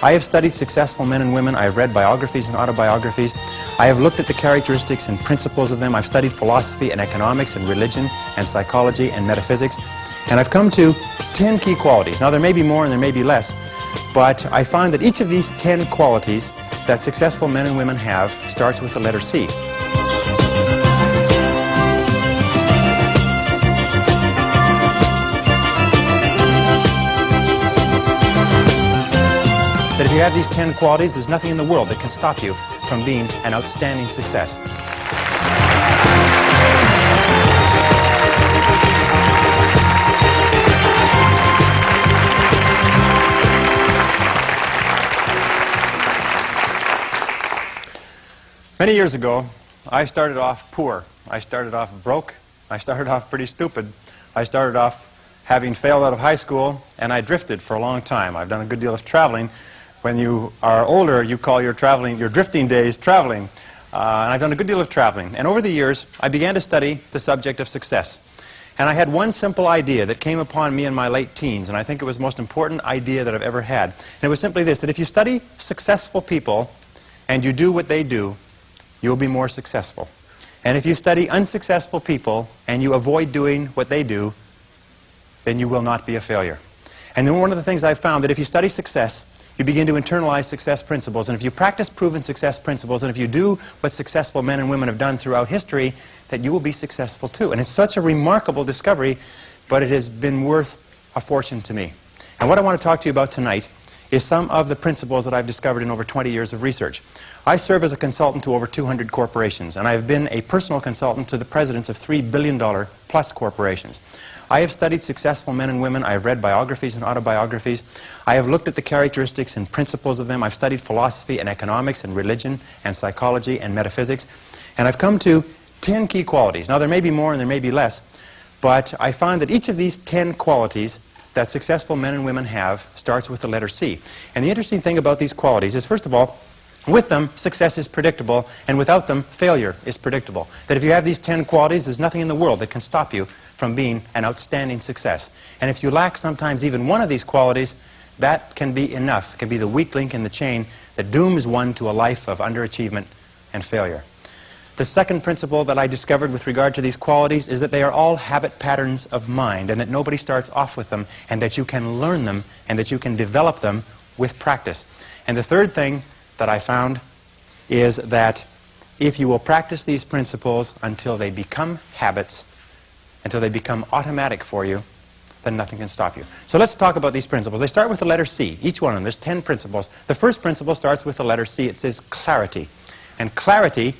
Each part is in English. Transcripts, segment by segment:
I have studied successful men and women. I have read biographies and autobiographies. I have looked at the characteristics and principles of them. I've studied philosophy and economics and religion and psychology and metaphysics. And I've come to 10 key qualities. Now, there may be more and there may be less, but I find that each of these 10 qualities that successful men and women have starts with the letter C. That if you have these 10 qualities, there's nothing in the world that can stop you from being an outstanding success. Many years ago, I started off poor. I started off broke. I started off pretty stupid. I started off having failed out of high school, and I drifted for a long time. I've done a good deal of traveling. When you are older, you call your drifting days traveling. And I've done a good deal of traveling. And over the years, I began to study the subject of success. And I had one simple idea that came upon me in my late teens, and I think it was the most important idea that I've ever had. And it was simply this, that if you study successful people and you do what they do, you'll be more successful. And if you study unsuccessful people and you avoid doing what they do, then you will not be a failure. And then one of the things I've found that if you study success, you begin to internalize success principles. And if you practice proven success principles, and if you do what successful men and women have done throughout history, that you will be successful too. And it's such a remarkable discovery, but it has been worth a fortune to me. And what I want to talk to you about tonight is some of the principles that I've discovered in over 20 years of research. I serve as a consultant to over 200 corporations, and I've been a personal consultant to the presidents of $3 billion plus corporations. I have studied successful men and women. I have read biographies and autobiographies. I have looked at the characteristics and principles of them. I've studied philosophy and economics and religion and psychology and metaphysics. And I've come to 10 key qualities. Now, there may be more and there may be less, but I find that each of these 10 qualities that successful men and women have starts with the letter C. And the interesting thing about these qualities is, first of all, with them, success is predictable, and without them, failure is predictable. That if you have these 10 qualities, there's nothing in the world that can stop you from being an outstanding success. And if you lack sometimes even one of these qualities, that can be enough. It can be the weak link in the chain that dooms one to a life of underachievement and failure. The second principle that I discovered with regard to these qualities is that they are all habit patterns of mind, and that nobody starts off with them, and that you can learn them, and that you can develop them with practice. And the third thing that I found is that if you will practice these principles until they become habits, until they become automatic for you, then nothing can stop you. So let's talk about these principles. They start with the letter C, each one of them. There's 10 principles. The first principle starts with the letter C. It says clarity. And clarity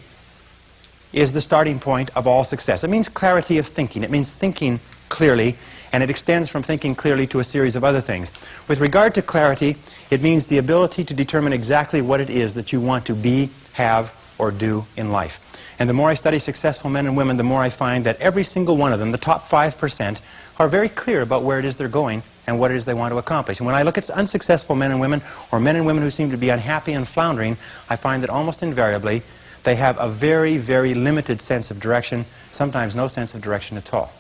is the starting point of all success. It means clarity of thinking. It means thinking clearly, and it extends from thinking clearly to a series of other things. With regard to clarity, it means the ability to determine exactly what it is that you want to be, have, or do in life. And the more I study successful men and women, the more I find that every single one of them, the top 5%, are very clear about where it is they're going and what it is they want to accomplish. And when I look at unsuccessful men and women, or men and women who seem to be unhappy and floundering, I find that almost invariably they have a very, very limited sense of direction, sometimes no sense of direction at all.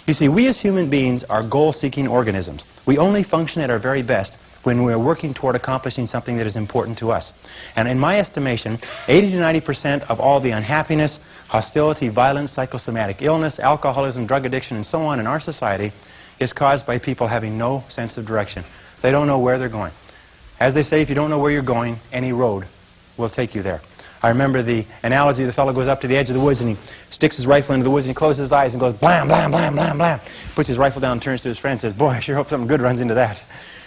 You see, we as human beings are goal-seeking organisms. We only function at our very best when we're working toward accomplishing something that is important to us. And in my estimation, 80 to 90% of all the unhappiness, hostility, violence, psychosomatic illness, alcoholism, drug addiction, and so on in our society is caused by people having no sense of direction. They don't know where they're going. As they say, if you don't know where you're going, any road will take you there. I remember the analogy, the fellow goes up to the edge of the woods and he sticks his rifle into the woods and he closes his eyes and goes blam, blam, blam, blam, blam. Puts his rifle down and turns to his friend and says, boy, I sure hope something good runs into that.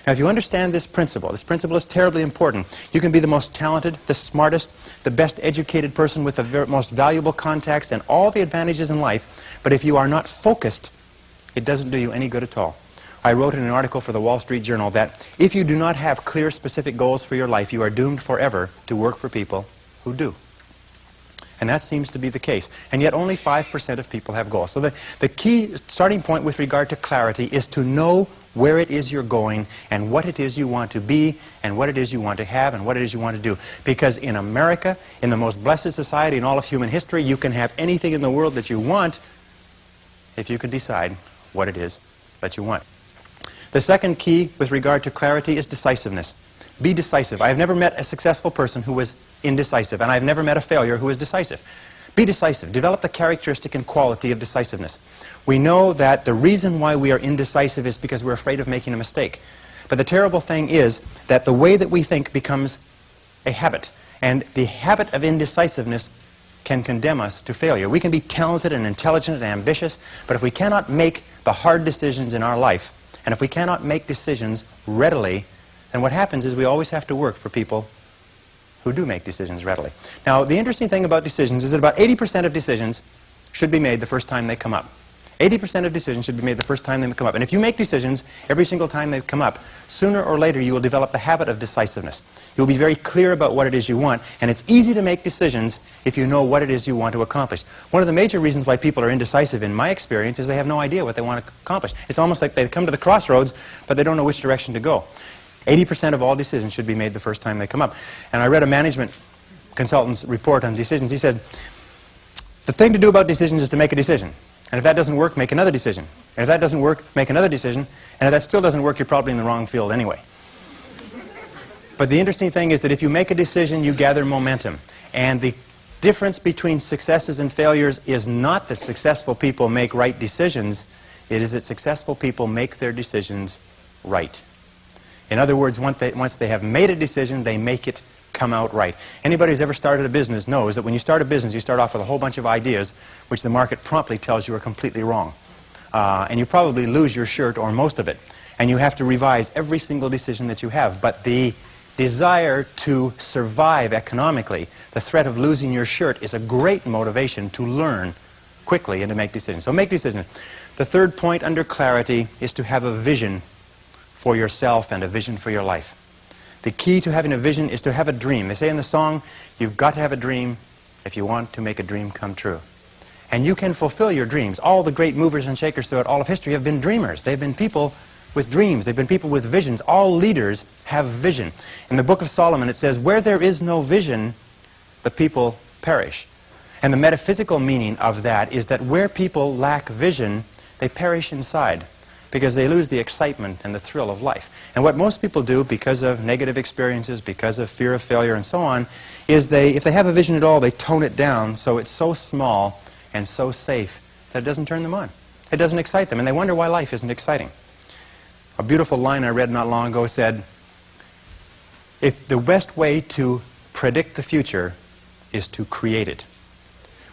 Now, if you understand this principle is terribly important. You can be the most talented, the smartest, the best educated person with the most valuable contacts and all the advantages in life, but if you are not focused, it doesn't do you any good at all. I wrote in an article for the Wall Street Journal that if you do not have clear, specific goals for your life, you are doomed forever to work for people who do. And that seems to be the case. And yet only 5% of people have goals. So the key starting point with regard to clarity is to know where it is you're going and what it is you want to be and what it is you want to have and what it is you want to do. Because in America, in the most blessed society in all of human history, you can have anything in the world that you want if you can decide what it is that you want. The second key with regard to clarity is decisiveness. Be decisive. I have never met a successful person who was indecisive, and I have never met a failure who was decisive. Be decisive. Develop the characteristic and quality of decisiveness. We know that the reason why we are indecisive is because we're afraid of making a mistake. But the terrible thing is that the way that we think becomes a habit. And the habit of indecisiveness can condemn us to failure. We can be talented and intelligent and ambitious, but if we cannot make the hard decisions in our life, and if we cannot make decisions readily, then what happens is we always have to work for people who do make decisions readily. Now, the interesting thing about decisions is that about 80% of decisions should be made the first time they come up. 80% of decisions should be made the first time they come up. And if you make decisions every single time they come up, sooner or later you will develop the habit of decisiveness. You'll be very clear about what it is you want, and it's easy to make decisions if you know what it is you want to accomplish. One of the major reasons why people are indecisive, in my experience, is they have no idea what they want to accomplish. It's almost like they come to the crossroads, but they don't know which direction to go. 80% of all decisions should be made the first time they come up. And I read a management consultant's report on decisions. He said, the thing to do about decisions is to make a decision. And if that doesn't work, make another decision. And if that doesn't work, make another decision. And if that still doesn't work, you're probably in the wrong field anyway. But the interesting thing is that if you make a decision, you gather momentum. And the difference between successes and failures is not that successful people make right decisions. It is that successful people make their decisions right. In other words, once they have made a decision, they make it come out right. Anybody who's ever started a business knows that when you start a business, you start off with a whole bunch of ideas which the market promptly tells you are completely wrong. And you probably lose your shirt or most of it. And you have to revise every single decision that you have. But the desire to survive economically, the threat of losing your shirt, is a great motivation to learn quickly and to make decisions. So make decisions. The third point under clarity is to have a vision for yourself and a vision for your life. The key to having a vision is to have a dream. They say in the song, you've got to have a dream if you want to make a dream come true. And you can fulfill your dreams. All the great movers and shakers throughout all of history have been dreamers. They've been people with dreams. They've been people with visions. All leaders have vision. In the book of Solomon it says, where there is no vision, the people perish. And the metaphysical meaning of that is that where people lack vision, they perish inside, because they lose the excitement and the thrill of life. And what most people do, because of negative experiences, because of fear of failure and so on, is if they have a vision at all, they tone it down so it's so small and so safe that it doesn't turn them on. It doesn't excite them, and they wonder why life isn't exciting. A beautiful line I read not long ago said, if the best way to predict the future is to create it,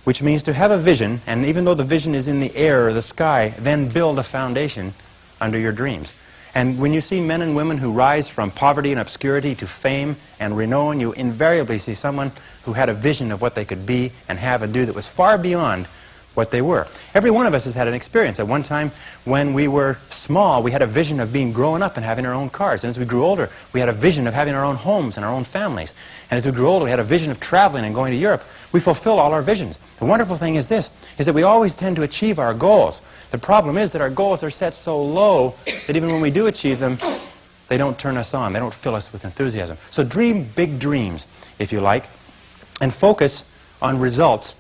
which means to have a vision, and even though the vision is in the air or the sky, then build a foundation under your dreams. And when you see men and women who rise from poverty and obscurity to fame and renown, you invariably see someone who had a vision of what they could be and have and do that was far beyond what they were. Every one of us has had an experience. At one time when we were small, we had a vision of being grown up and having our own cars. And as we grew older, we had a vision of having our own homes and our own families. And as we grew older, we had a vision of traveling and going to Europe. We fulfill all our visions. The wonderful thing is this, is that we always tend to achieve our goals. The problem is that our goals are set so low that even when we do achieve them, they don't turn us on. They don't fill us with enthusiasm. So dream big dreams, if you like, and focus on results,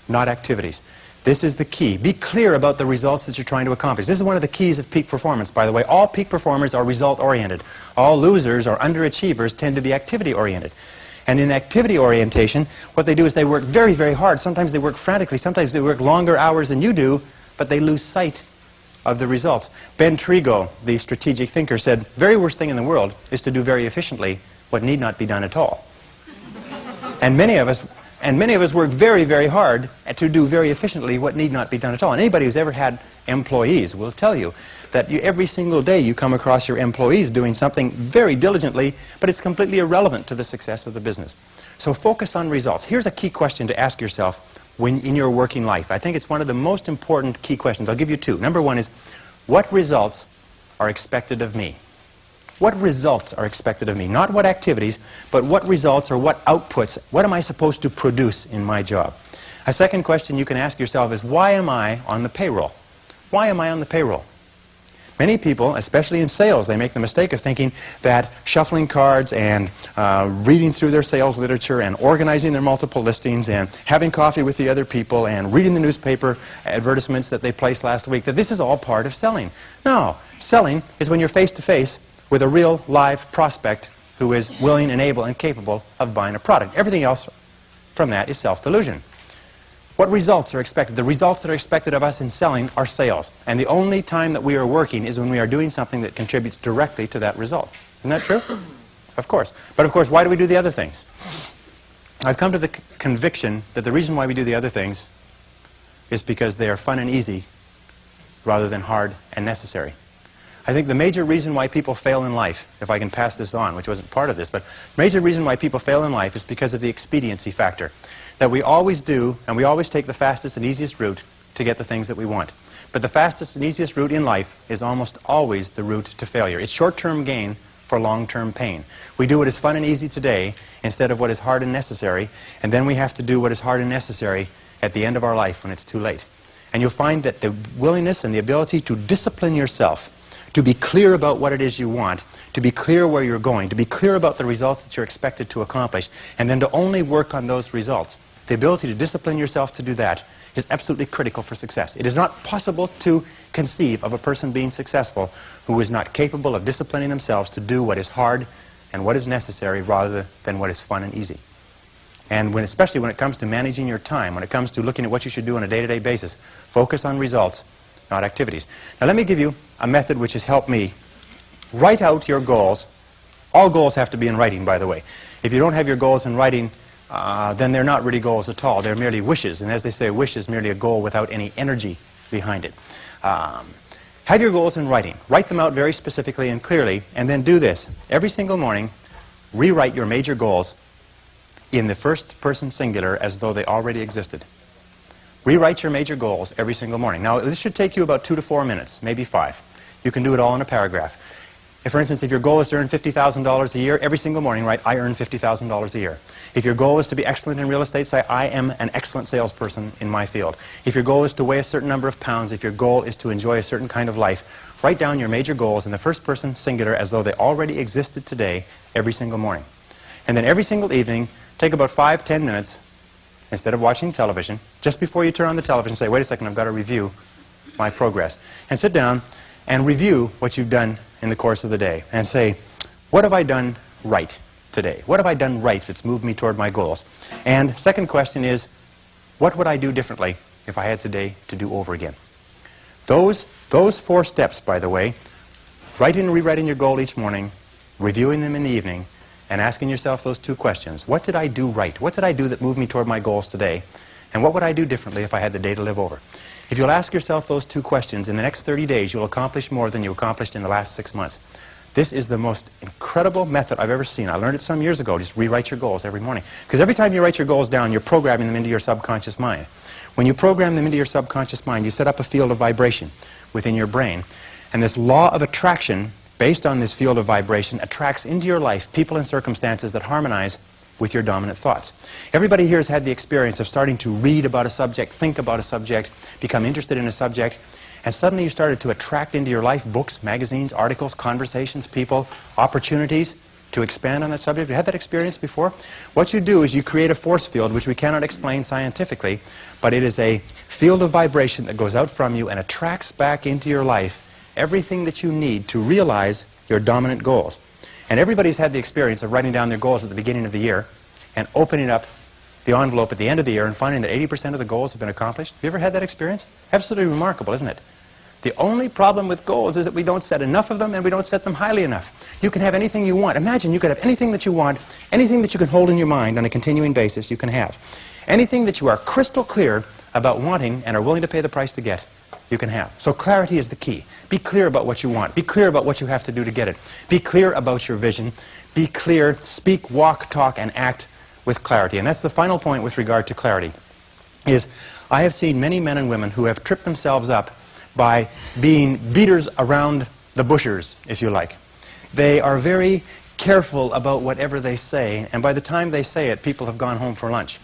not activities. This is the key. Be clear about the results that you're trying to accomplish. This is one of the keys of peak performance, by the way. All peak performers are result-oriented. All losers or underachievers tend to be activity-oriented. And in activity orientation, what they do is they work very, very hard. Sometimes they work frantically. Sometimes they work longer hours than you do, but they lose sight of the results. Ben Trigo, the strategic thinker, said, the very worst thing in the world is to do very efficiently what need not be done at all. And many of us work very, very hard to do very efficiently what need not be done at all. And anybody who's ever had employees will tell you that every single day you come across your employees doing something very diligently, but it's completely irrelevant to the success of the business. So focus on results. Here's a key question to ask yourself in your working life. I think it's one of the most important key questions. I'll give you two. Number one is, what results are expected of me? What results are expected of me? Not what activities, but what results or what outputs, what am I supposed to produce in my job? A second question you can ask yourself is, why am I on the payroll? Why am I on the payroll? Many people, especially in sales, they make the mistake of thinking that shuffling cards and reading through their sales literature and organizing their multiple listings and having coffee with the other people and reading the newspaper advertisements that they placed last week, that this is all part of selling. No, selling is when you're face to face with a real live prospect who is willing and able and capable of buying a product. Everything else from that is self-delusion. What results are expected? The results that are expected of us in selling are sales. And the only time that we are working is when we are doing something that contributes directly to that result. Isn't that true? Of course. But of course, why do we do the other things? I've come to the conviction that the reason why we do the other things is because they are fun and easy rather than hard and necessary. I think the major reason why people fail in life, if I can pass this on, which wasn't part of this, but the major reason why people fail in life is because of the expediency factor. That we always do, and we always take the fastest and easiest route to get the things that we want. But the fastest and easiest route in life is almost always the route to failure. It's short-term gain for long-term pain. We do what is fun and easy today instead of what is hard and necessary, and then we have to do what is hard and necessary at the end of our life when it's too late. And you'll find that the willingness and the ability to discipline yourself, to be clear about what it is you want, to be clear where you're going, to be clear about the results that you're expected to accomplish, and then to only work on those results. The ability to discipline yourself to do that is absolutely critical for success. It is not possible to conceive of a person being successful who is not capable of disciplining themselves to do what is hard and what is necessary rather than what is fun and easy. And especially when it comes to managing your time, when it comes to looking at what you should do on a day-to-day basis, focus on results, not activities. Now let me give you a method which has helped me. Write out your goals. All goals have to be in writing, by the way. If you don't have your goals in writing, then they're not really goals at all. They're merely wishes. And as they say, a wish is merely a goal without any energy behind it. Have your goals in writing. Write them out very specifically and clearly, and then do this. Every single morning, rewrite your major goals in the first person singular as though they already existed. Rewrite your major goals every single morning. Now, this should take you about 2 to 4 minutes, maybe 5. You can do it all in a paragraph. For instance, if your goal is to earn $50,000 a year, every single morning write, I earn $50,000 a year. If your goal is to be excellent in real estate, say, I am an excellent salesperson in my field. If your goal is to weigh a certain number of pounds, if your goal is to enjoy a certain kind of life, write down your major goals in the first person singular as though they already existed today every single morning. And then every single evening, take about 5-10 minutes, instead of watching television, just before you turn on the television, say, wait a second, I've got to review my progress. And sit down and review what you've done in the course of the day and say, what have I done right today? What have I done right that's moved me toward my goals? And second question is, what would I do differently if I had today to do over again? Those 4 steps, by the way, writing and rewriting your goal each morning, reviewing them in the evening, and asking yourself those 2 questions. What did I do right? What did I do that moved me toward my goals today? And what would I do differently if I had the day to live over? If you'll ask yourself those 2 questions, in the next 30 days, you'll accomplish more than you accomplished in the last 6 months. This is the most incredible method I've ever seen. I learned it some years ago. Just rewrite your goals every morning. Because every time you write your goals down, you're programming them into your subconscious mind. When you program them into your subconscious mind, you set up a field of vibration within your brain. And this law of attraction, based on this field of vibration, attracts into your life people and circumstances that harmonize with your dominant thoughts. Everybody here has had the experience of starting to read about a subject, think about a subject, become interested in a subject, and suddenly you started to attract into your life books, magazines, articles, conversations, people, opportunities to expand on that subject. Have you had that experience before? What you do is you create a force field, which we cannot explain scientifically, but it is a field of vibration that goes out from you and attracts back into your life everything that you need to realize your dominant goals. And everybody's had the experience of writing down their goals at the beginning of the year and opening up the envelope at the end of the year and finding that 80% of the goals have been accomplished. Have you ever had that experience? Absolutely remarkable, isn't it? The only problem with goals is that we don't set enough of them and we don't set them highly enough. You can have anything you want. Imagine you could have anything that you want, anything that you can hold in your mind on a continuing basis, you can have. Anything that you are crystal clear about wanting and are willing to pay the price to get, you can have. So clarity is the key. Be clear about what you want. Be clear about what you have to do to get it. Be clear about your vision. Be clear, speak, walk, talk, and act with clarity. And that's the final point with regard to clarity, is I have seen many men and women who have tripped themselves up by being beaters around the bushers, if you like. They are very careful about whatever they say, and by the time they say it, people have gone home for lunch.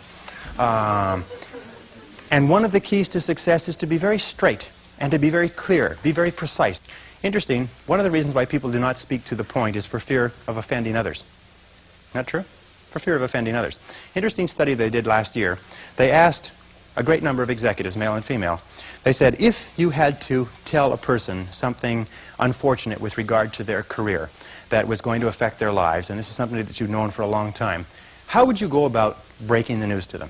And one of the keys to success is to be very straight and to be very clear, be very precise. Interesting, one of the reasons why people do not speak to the point is for fear of offending others. Not true? For fear of offending others. Interesting study they did last year. They asked a great number of executives, male and female. They said, if you had to tell a person something unfortunate with regard to their career that was going to affect their lives, and this is something that you've known for a long time, how would you go about breaking the news to them?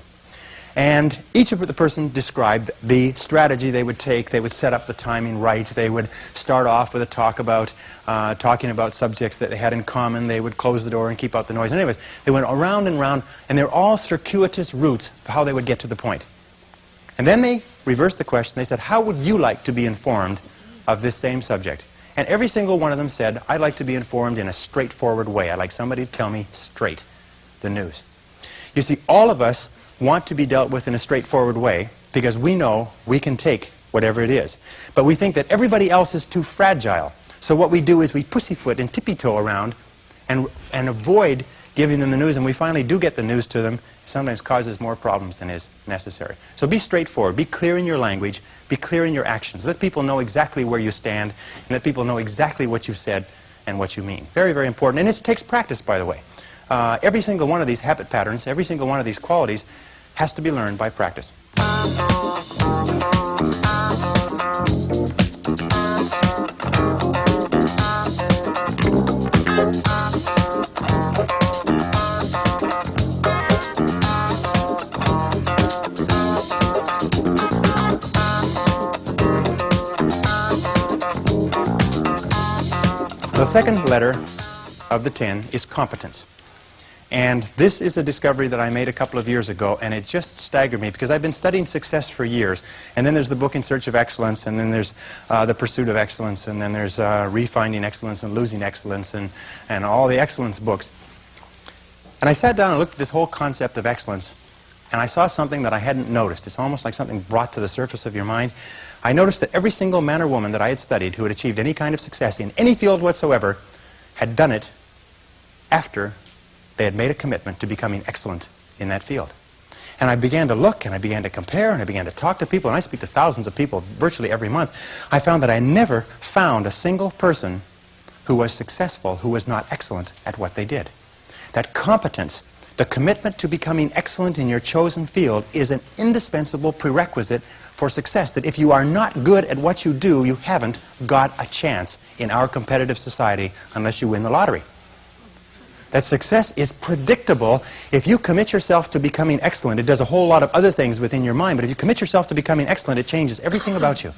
And each of the person described the strategy they would take. They would set up the timing right. They would start off with a talk about talking about subjects that they had in common. They would close the door and keep out the noise. Anyways, they went around and around, and they're all circuitous routes of how they would get to the point. And then they reversed the question. They said, how would you like to be informed of this same subject? And every single one of them said, I'd like to be informed in a straightforward way. I'd like somebody to tell me straight the news. You see, all of us want to be dealt with in a straightforward way because we know we can take whatever it is. But we think that everybody else is too fragile. So what we do is we pussyfoot and tippy-toe around and avoid giving them the news, and we finally do get the news to them. It sometimes causes more problems than is necessary. So be straightforward. Be clear in your language. Be clear in your actions. Let people know exactly where you stand, and let people know exactly what you've said and what you mean. Very, very important. And it takes practice, by the way. Every single one of these habit patterns, every single one of these qualities has to be learned by practice. The second letter of the 10 is competence. And this is a discovery that I made a couple of years ago, and it just staggered me because I've been studying success for years. And then there's the book In Search of Excellence, and then there's The Pursuit of Excellence, and then there's Refinding Excellence and Losing Excellence, and all the excellence books. And I sat down and looked at this whole concept of excellence, and I saw something that I hadn't noticed. It's almost like something brought to the surface of your mind. I noticed that every single man or woman that I had studied who had achieved any kind of success in any field whatsoever had done it after they had made a commitment to becoming excellent in that field. And I began to look, and I began to compare, and I began to talk to people, and I speak to thousands of people virtually every month. I found that I never found a single person who was successful who was not excellent at what they did. That competence, the commitment to becoming excellent in your chosen field, is an indispensable prerequisite for success. That if you are not good at what you do, you haven't got a chance in our competitive society unless you win the lottery. That success is predictable. If you commit yourself to becoming excellent, it does a whole lot of other things within your mind, but if you commit yourself to becoming excellent, it changes everything about you.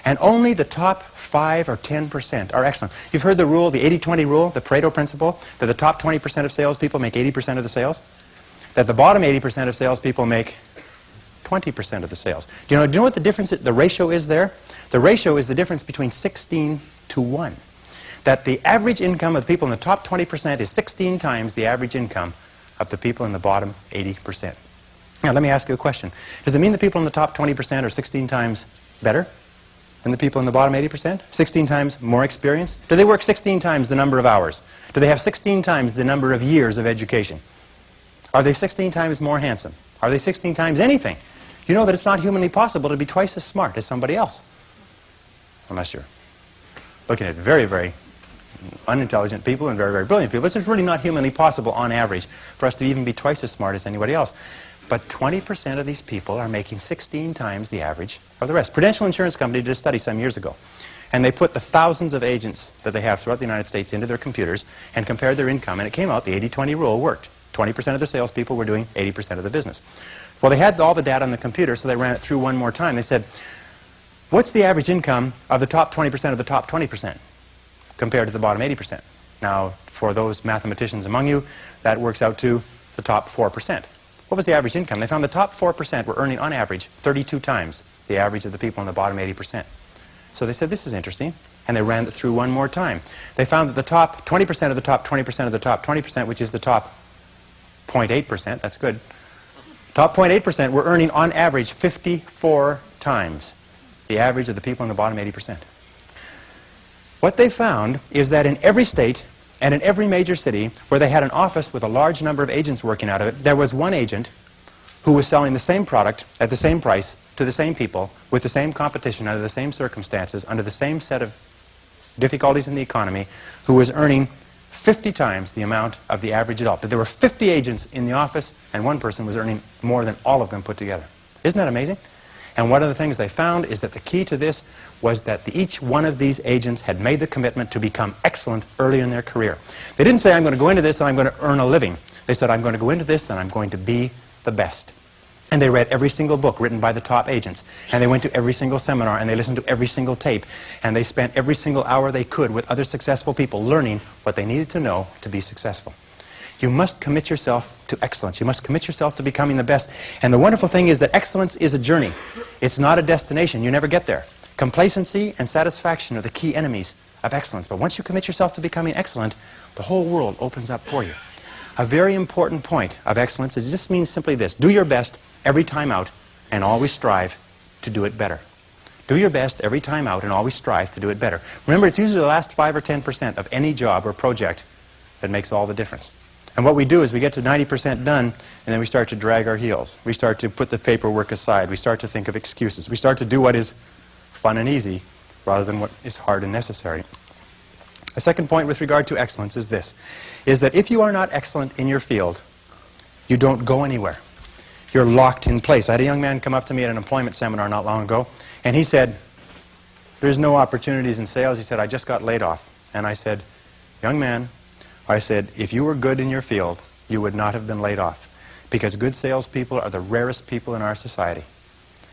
And only the top 5 or 10% are excellent. You've heard the rule, the 80-20 rule, the Pareto principle, that the top 20% of salespeople make 80% of the sales, that the bottom 80% of salespeople make 20% of the sales. Do you know what the difference, the ratio is there? The ratio is the difference between 16 to 1. That the average income of the people in the top 20% is 16 times the average income of the people in the bottom 80%. Now, let me ask you a question. Does it mean the people in the top 20% are 16 times better than the people in the bottom 80%? 16 times more experience? Do they work 16 times the number of hours? Do they have 16 times the number of years of education? Are they 16 times more handsome? Are they 16 times anything? You know that it's not humanly possible to be twice as smart as somebody else. Unless you're looking at very, very unintelligent people and very, very brilliant people. It's just really not humanly possible on average for us to even be twice as smart as anybody else. But 20% of these people are making 16 times the average of the rest. Prudential Insurance Company did a study some years ago, and they put the thousands of agents that they have throughout the United States into their computers and compared their income, and it came out the 80-20 rule worked. 20% of the salespeople were doing 80% of the business. Well, they had all the data on the computer, so they ran it through one more time. They said, what's the average income of the top 20% of the top 20%? Compared to the bottom 80%. Now, for those mathematicians among you, that works out to the top 4%. What was the average income? They found the top 4% were earning, on average, 32 times the average of the people in the bottom 80%. So they said, this is interesting, and they ran it through one more time. They found that the top 20% of the top 20% of the top 20%, which is the top 0.8%, that's good, top 0.8% were earning, on average, 54 times the average of the people in the bottom 80%. What they found is that in every state and in every major city where they had an office with a large number of agents working out of it, there was one agent who was selling the same product at the same price to the same people with the same competition under the same circumstances, under the same set of difficulties in the economy, who was earning 50 times the amount of the average adult. That there were 50 agents in the office and one person was earning more than all of them put together. Isn't that amazing? And one of the things they found is that the key to this was that each one of these agents had made the commitment to become excellent early in their career. They didn't say, I'm going to go into this and I'm going to earn a living. They said, I'm going to go into this and I'm going to be the best. And they read every single book written by the top agents. And they went to every single seminar and they listened to every single tape. And they spent every single hour they could with other successful people learning what they needed to know to be successful. You must commit yourself to excellence. You must commit yourself to becoming the best. And the wonderful thing is that excellence is a journey. It's not a destination. You never get there. Complacency and satisfaction are the key enemies of excellence. But once you commit yourself to becoming excellent, the whole world opens up for you. A very important point of excellence is this means simply this. Do your best every time out and always strive to do it better. Do your best every time out and always strive to do it better. Remember, it's usually the last 5 or 10% of any job or project that makes all the difference. And what we do is we get to 90% done, and then we start to drag our heels. We start to put the paperwork aside. We start to think of excuses. We start to do what is fun and easy rather than what is hard and necessary. A second point with regard to excellence is this, is that if you are not excellent in your field, you don't go anywhere. You're locked in place. I had a young man come up to me at an employment seminar not long ago, and he said, there's no opportunities in sales. He said, I just got laid off. And I said, young man, I said, if you were good in your field, you would not have been laid off. Because good salespeople are the rarest people in our society.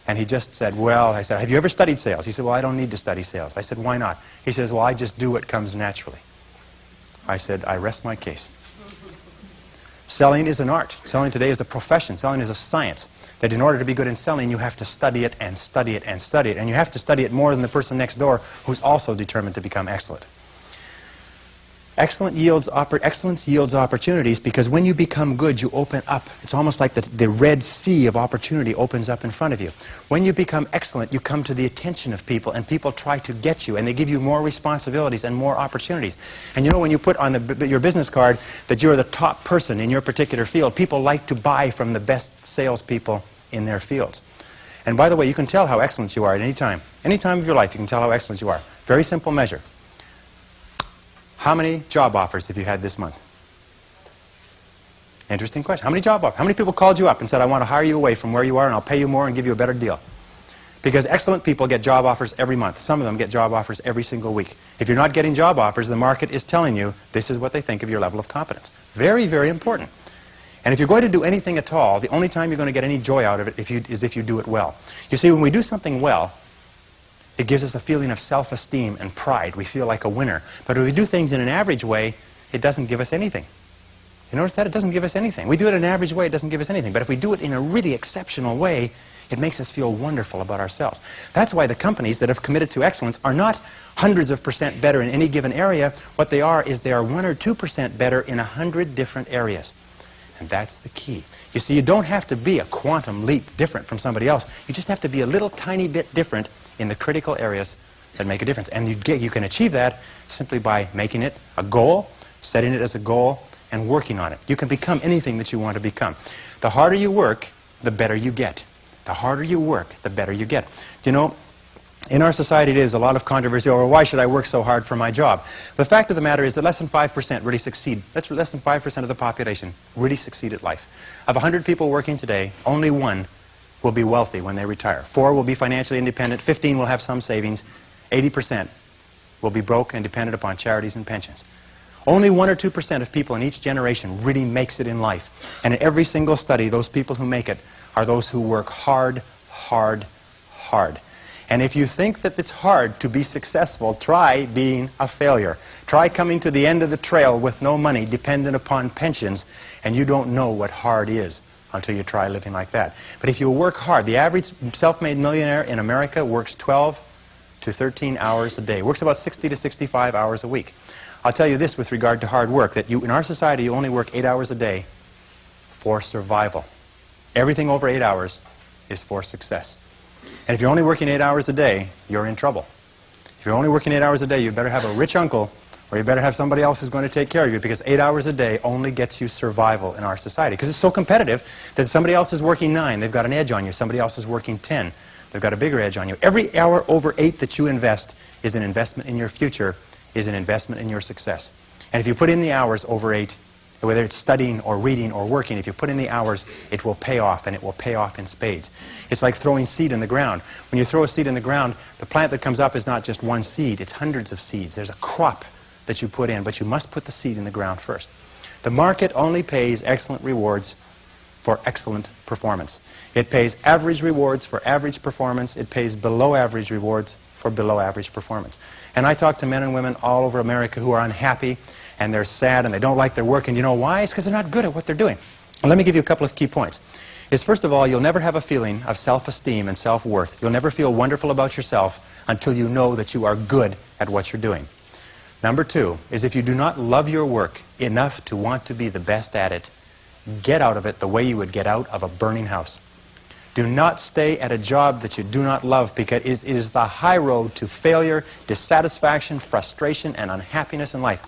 And he just said, well, I said, have you ever studied sales? He said, well, I don't need to study sales. I said, why not? He says, well, I just do what comes naturally. I said, I rest my case. Selling is an art. Selling today is a profession. Selling is a science. That in order to be good in selling, you have to study it and study it and study it. And you have to study it more than the person next door who's also determined to become excellent. Excellence yields opportunities because when you become good, you open up. It's almost like the Red Sea of opportunity opens up in front of you. When you become excellent, you come to the attention of people, and people try to get you, and they give you more responsibilities and more opportunities. And you know, when you put on your business card that you're the top person in your particular field, people like to buy from the best salespeople in their fields. And by the way, you can tell how excellent you are at any time. Any time of your life, you can tell how excellent you are. Very simple measure. How many job offers have you had this month? Interesting question. How many job offers? How many people called you up and said, I want to hire you away from where you are and I'll pay you more and give you a better deal? Because excellent people get job offers every month. Some of them get job offers every single week. If you're not getting job offers, the market is telling you this is what they think of your level of competence. Very, very important. And if you're going to do anything at all, the only time you're going to get any joy out of it is if you do it well. You see, when we do something well, it gives us a feeling of self-esteem and pride. We feel like a winner. But if we do things in an average way, it doesn't give us anything. You notice that? It doesn't give us anything. We do it in an average way, it doesn't give us anything. But if we do it in a really exceptional way, it makes us feel wonderful about ourselves. That's why the companies that have committed to excellence are not hundreds of % better in any given area. What they are is they are 1 or 2% better in 100 different areas. And that's the key. You see, you don't have to be a quantum leap different from somebody else. You just have to be a little tiny bit different in the critical areas that make a difference. And you can achieve that simply by making it a goal, setting it as a goal, and working on it. You can become anything that you want to become. The harder you work, the better you get. The harder you work, the better you get. You know, in our society there's a lot of controversy over why should I work so hard for my job. The fact of the matter is that less than 5% really succeed. That's less than 5% of the population really succeed at life. Of 100 people working today, only 1 will be wealthy when they retire. 4 will be financially independent. 15 will have some savings. 80% will be broke and dependent upon charities and pensions. Only 1 or 2% of people in each generation really makes it in life. And in every single study, those people who make it are those who work hard, hard, hard. And if you think that it's hard to be successful, try being a failure. Try coming to the end of the trail with no money, dependent upon pensions, and you don't know what hard is until you try living like that. But if you work hard, the average self-made millionaire in America works 12 to 13 hours a day. Works about 60 to 65 hours a week. I'll tell you this with regard to hard work, that in our society you only work 8 hours a day for survival. Everything over 8 hours is for success. And if you're only working 8 hours a day, you're in trouble. If you're only working 8 hours a day, you better have a rich uncle, or you better have somebody else who's going to take care of you, because 8 hours a day only gets you survival in our society. Because it's so competitive that somebody else is working 9, they've got an edge on you. Somebody else is working 10, they've got a bigger edge on you. Every hour over 8 that you invest is an investment in your future, is an investment in your success. And if you put in the hours over 8, Whether it's studying or reading or working, if you put in the hours, it will pay off, and it will pay off in spades. It's like throwing seed in the ground. When you throw a seed in the ground, the plant that comes up is not just one seed, it's hundreds of seeds. There's a crop that you put in, but you must put the seed in the ground first. The market only pays excellent rewards for excellent performance. It pays average rewards for average performance. It pays below average rewards for below average performance. And I talk to men and women all over America who are unhappy, and they're sad, and they don't like their work, and you know why? It's because they're not good at what they're doing. And let me give you a couple of key points. Is first of all, you'll never have a feeling of self-esteem and self-worth. You'll never feel wonderful about yourself until you know that you are good at what you're doing. Number two is if you do not love your work enough to want to be the best at it, get out of it the way you would get out of a burning house. Do not stay at a job that you do not love, because it is the high road to failure, dissatisfaction, frustration, and unhappiness in life.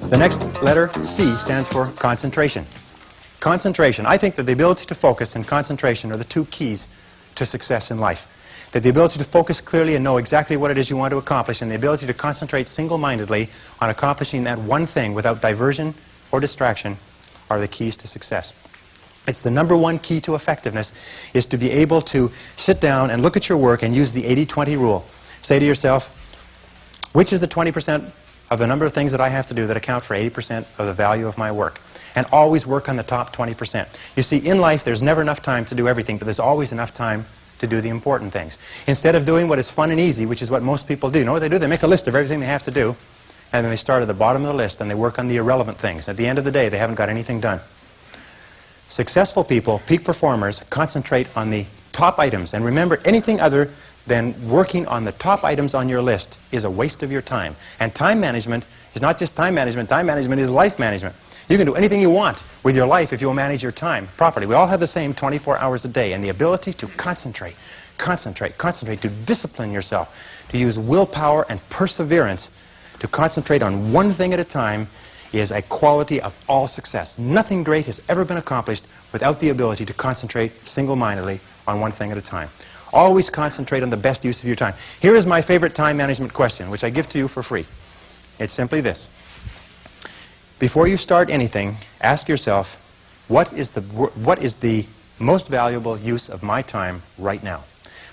The next letter, C, stands for concentration. Concentration. I think that the ability to focus and concentration are the two keys to success in life. That the ability to focus clearly and know exactly what it is you want to accomplish, and the ability to concentrate single-mindedly on accomplishing that one thing without diversion or distraction are the keys to success. It's the number one key to effectiveness, is to be able to sit down and look at your work and use the 80-20 rule. Say to yourself, which is the 20% of the number of things that I have to do that account for 80% of the value of my work? And always work on the top 20%. You see, in life, there's never enough time to do everything, but there's always enough time to do the important things. Instead of doing what is fun and easy, which is what most people do, you know what they do? They make a list of everything they have to do, and then they start at the bottom of the list, and they work on the irrelevant things. At the end of the day, they haven't got anything done. Successful people, peak performers, concentrate on the top items. And remember, anything other than working on the top items on your list is a waste of your time. And time management is not just time management is life management. You can do anything you want with your life if you'll manage your time properly. We all have the same 24 hours a day, and the ability to concentrate, to discipline yourself, to use willpower and perseverance, to concentrate on one thing at a time is a quality of all success. Nothing great has ever been accomplished without the ability to concentrate single-mindedly on one thing at a time. Always concentrate on the best use of your time. Here is my favorite time management question, which I give to you for free. It's simply this. Before you start anything, ask yourself, what is the most valuable use of my time right now?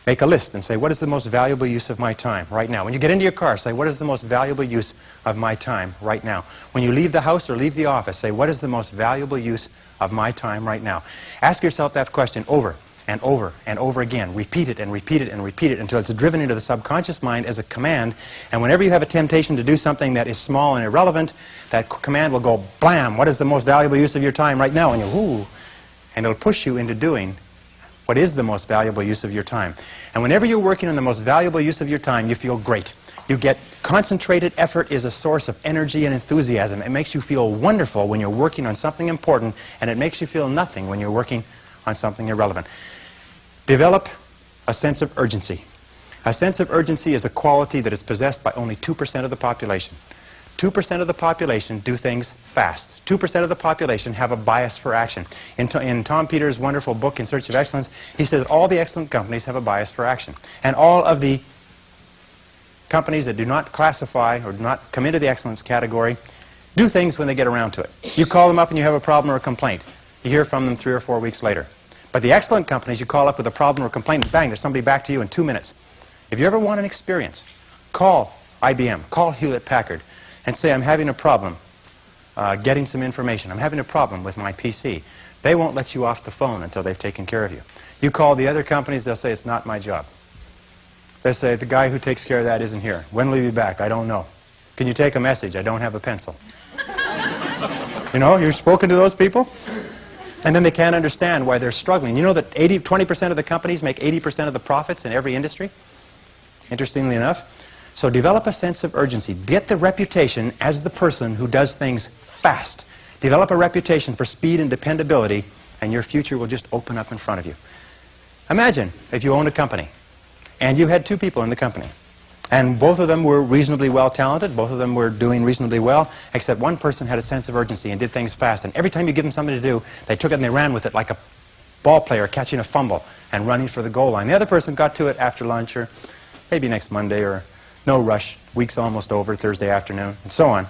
Make a list and say, what is the most valuable use of my time right now? When you get into your car, say, what is the most valuable use of my time right now? When you leave the house or leave the office, say, what is the most valuable use of my time right now? Ask yourself that question over and over and over again. Repeat it and repeat it and repeat it until it's driven into the subconscious mind as a command. And whenever you have a temptation to do something that is small and irrelevant, that command will go, blam, what is the most valuable use of your time right now? And you, ooh, and it'll push you into doing what is the most valuable use of your time. And whenever you're working on the most valuable use of your time, you feel great. You get concentrated effort is a source of energy and enthusiasm. It makes you feel wonderful when you're working on something important, and it makes you feel nothing when you're working on something irrelevant. Develop a sense of urgency. A sense of urgency is a quality that is possessed by only 2% of the population. 2% of the population do things fast. 2% of the population have a bias for action. In Tom Peters' wonderful book, In Search of Excellence, he says all the excellent companies have a bias for action. And all of the companies that do not classify or do not come into the excellence category do things when they get around to it. You call them up and you have a problem or a complaint. You hear from them 3 or 4 weeks later. But the excellent companies, you call up with a problem or a complaint, and bang, there's somebody back to you in 2 minutes. If you ever want an experience, call IBM, call Hewlett-Packard, and say, I'm having a problem getting some information. I'm having a problem with my PC. They won't let you off the phone until they've taken care of you. You call the other companies, they'll say, it's not my job. They say, the guy who takes care of that isn't here. When will he be back? I don't know. Can you take a message? I don't have a pencil. You know, you've spoken to those people? And then they can't understand why they're struggling. You know that 20% of the companies make 80% of the profits in every industry? Interestingly enough. So develop a sense of urgency. Get the reputation as the person who does things fast. Develop a reputation for speed and dependability, and your future will just open up in front of you. Imagine if you owned a company, and you had 2 people in the company. And both of them were reasonably well talented. Both of them were doing reasonably well, except one person had a sense of urgency and did things fast. And every time you give them something to do, they took it and they ran with it like a ball player catching a fumble and running for the goal line. The other person got to it after lunch or maybe next Monday or no rush, week's almost over, Thursday afternoon, and so on.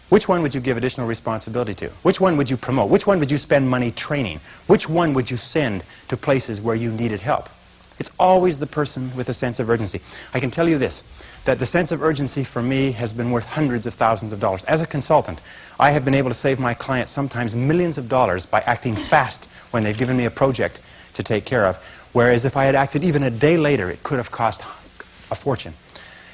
Which one would you give additional responsibility to? Which one would you promote? Which one would you spend money training? Which one would you send to places where you needed help? It's always the person with a sense of urgency. I can tell you this, that the sense of urgency for me has been worth hundreds of thousands of dollars. As a consultant, I have been able to save my clients sometimes millions of dollars by acting fast when they've given me a project to take care of, whereas if I had acted even a day later, it could have cost a fortune.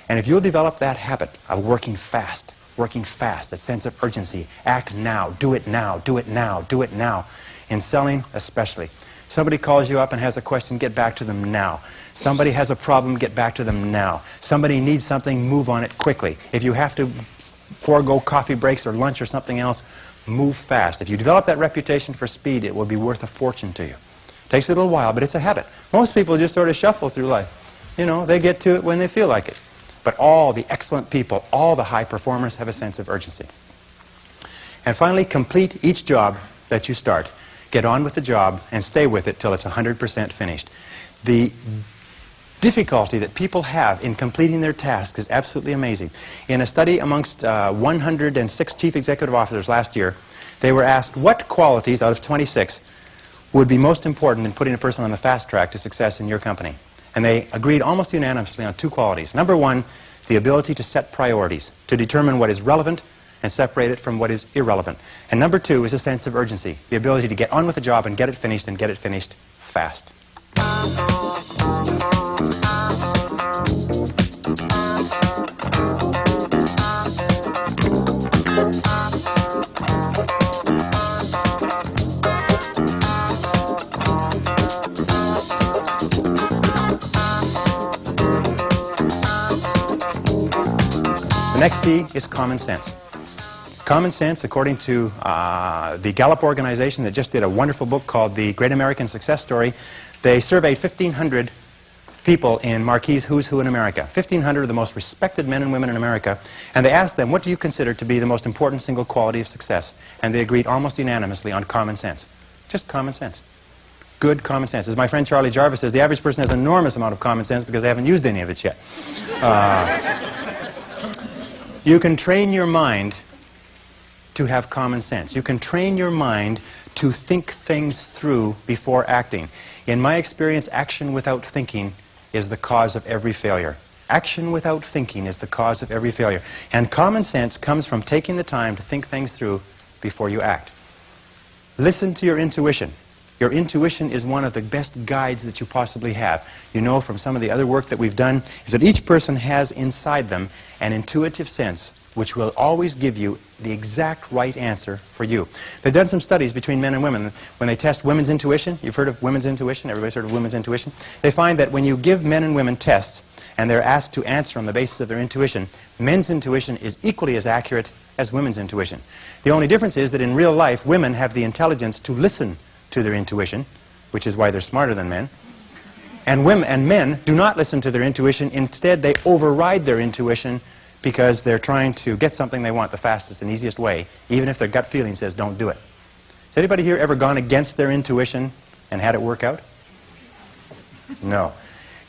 And if you'll develop that habit of working fast, that sense of urgency, act now, do it now, do it now, do it now, in selling especially. Somebody calls you up and has a question, get back to them now. Somebody has a problem, get back to them now. Somebody needs something, move on it quickly. If you have to forego coffee breaks or lunch or something else, move fast. If you develop that reputation for speed, it will be worth a fortune to you. Takes a little while, but it's a habit. Most people just sort of shuffle through life. You know, they get to it when they feel like it. But all the excellent people, all the high performers have a sense of urgency. And finally, complete each job that you start. Get on with the job and stay with it till it's 100% finished. The difficulty that people have in completing their tasks is absolutely amazing. In a study amongst 106 chief executive officers last year, they were asked what qualities out of 26 would be most important in putting a person on the fast track to success in your company. And they agreed almost unanimously on two qualities. Number one, the ability to set priorities, to determine what is relevant and separate it from what is irrelevant. And number two is a sense of urgency, the ability to get on with the job and get it finished fast. The next C is common sense. Common sense, according to the Gallup organization that just did a wonderful book called The Great American Success Story, they surveyed 1,500 people in Marquis' Who's Who in America, 1,500 of the most respected men and women in America, and they asked them, what do you consider to be the most important single quality of success? And they agreed almost unanimously on common sense. Just common sense. Good common sense. As my friend Charlie Jarvis says, the average person has an enormous amount of common sense because they haven't used any of it yet. You can train your mind to have common sense. You can train your mind to think things through before acting. In my experience, action without thinking is the cause of every failure. Action without thinking is the cause of every failure. And common sense comes from taking the time to think things through before you act. Listen to your intuition. Your intuition is one of the best guides that you possibly have. You know from some of the other work that we've done is that each person has inside them an intuitive sense which will always give you the exact right answer for you. They've done some studies between men and women. When they test women's intuition, you've heard of women's intuition, everybody's heard of women's intuition, they find that when you give men and women tests and they're asked to answer on the basis of their intuition, men's intuition is equally as accurate as women's intuition. The only difference is that in real life, women have the intelligence to listen to their intuition, which is why they're smarter than men. And men do not listen to their intuition. Instead, they override their intuition because they're trying to get something they want the fastest and easiest way, even if their gut feeling says don't do it. Has anybody here ever gone against their intuition and had it work out? No.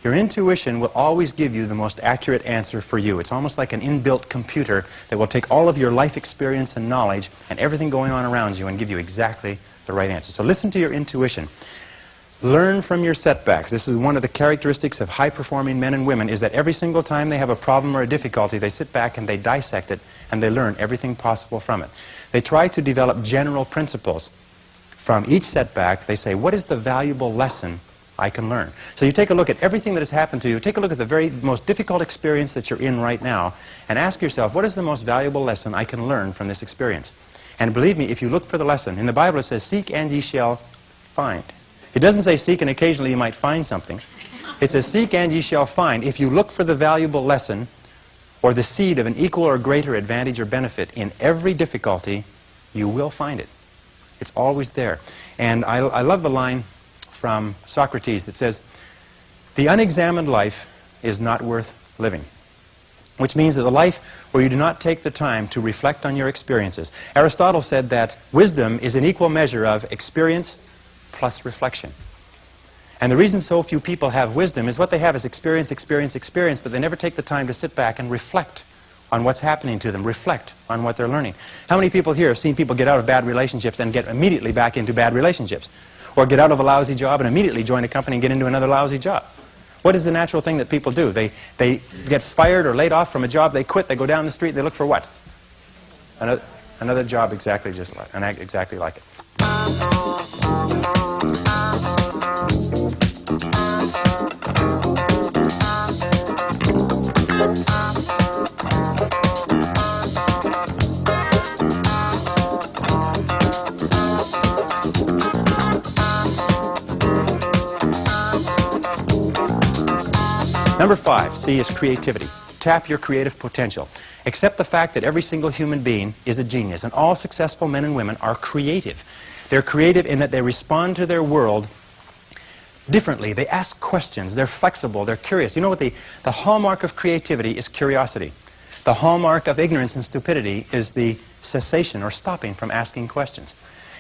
Your intuition will always give you the most accurate answer for you. It's almost like an inbuilt computer that will take all of your life experience and knowledge and everything going on around you and give you exactly the right answer. So listen to your intuition. Learn from your setbacks. This is one of the characteristics of high-performing men and women, is that every single time they have a problem or a difficulty, they sit back and they dissect it and they learn everything possible from it. They try to develop general principles from each setback. They say, what is the valuable lesson I can learn? So you take a look at everything that has happened to you, take a look at the very most difficult experience that you're in right now, and ask yourself, what is the most valuable lesson I can learn from this experience? And believe me, if you look for the lesson, in the Bible it says, seek and ye shall find. It doesn't say seek and occasionally you might find something. It says seek and ye shall find. If you look for the valuable lesson or the seed of an equal or greater advantage or benefit in every difficulty, you will find it. It's always there. And I love the line from Socrates that says, the unexamined life is not worth living. Which means that the life where you do not take the time to reflect on your experiences. Aristotle said that wisdom is an equal measure of experience plus reflection. And the reason so few people have wisdom is what they have is experience, experience, experience, but they never take the time to sit back and reflect on what's happening to them, reflect on what they're learning. How many people here have seen people get out of bad relationships and get immediately back into bad relationships? Or get out of a lousy job and immediately join a company and get into another lousy job? What is the natural thing that people do? They get fired or laid off from a job, they quit, they go down the street, they look for what? Another job exactly like it. Number 5, C, is creativity. Tap your creative potential. Accept the fact that every single human being is a genius, and all successful men and women are creative. They're creative in that they respond to their world differently. They ask questions. They're flexible. They're curious. You know what the hallmark of creativity is? Curiosity. The hallmark of ignorance and stupidity is the cessation or stopping from asking questions.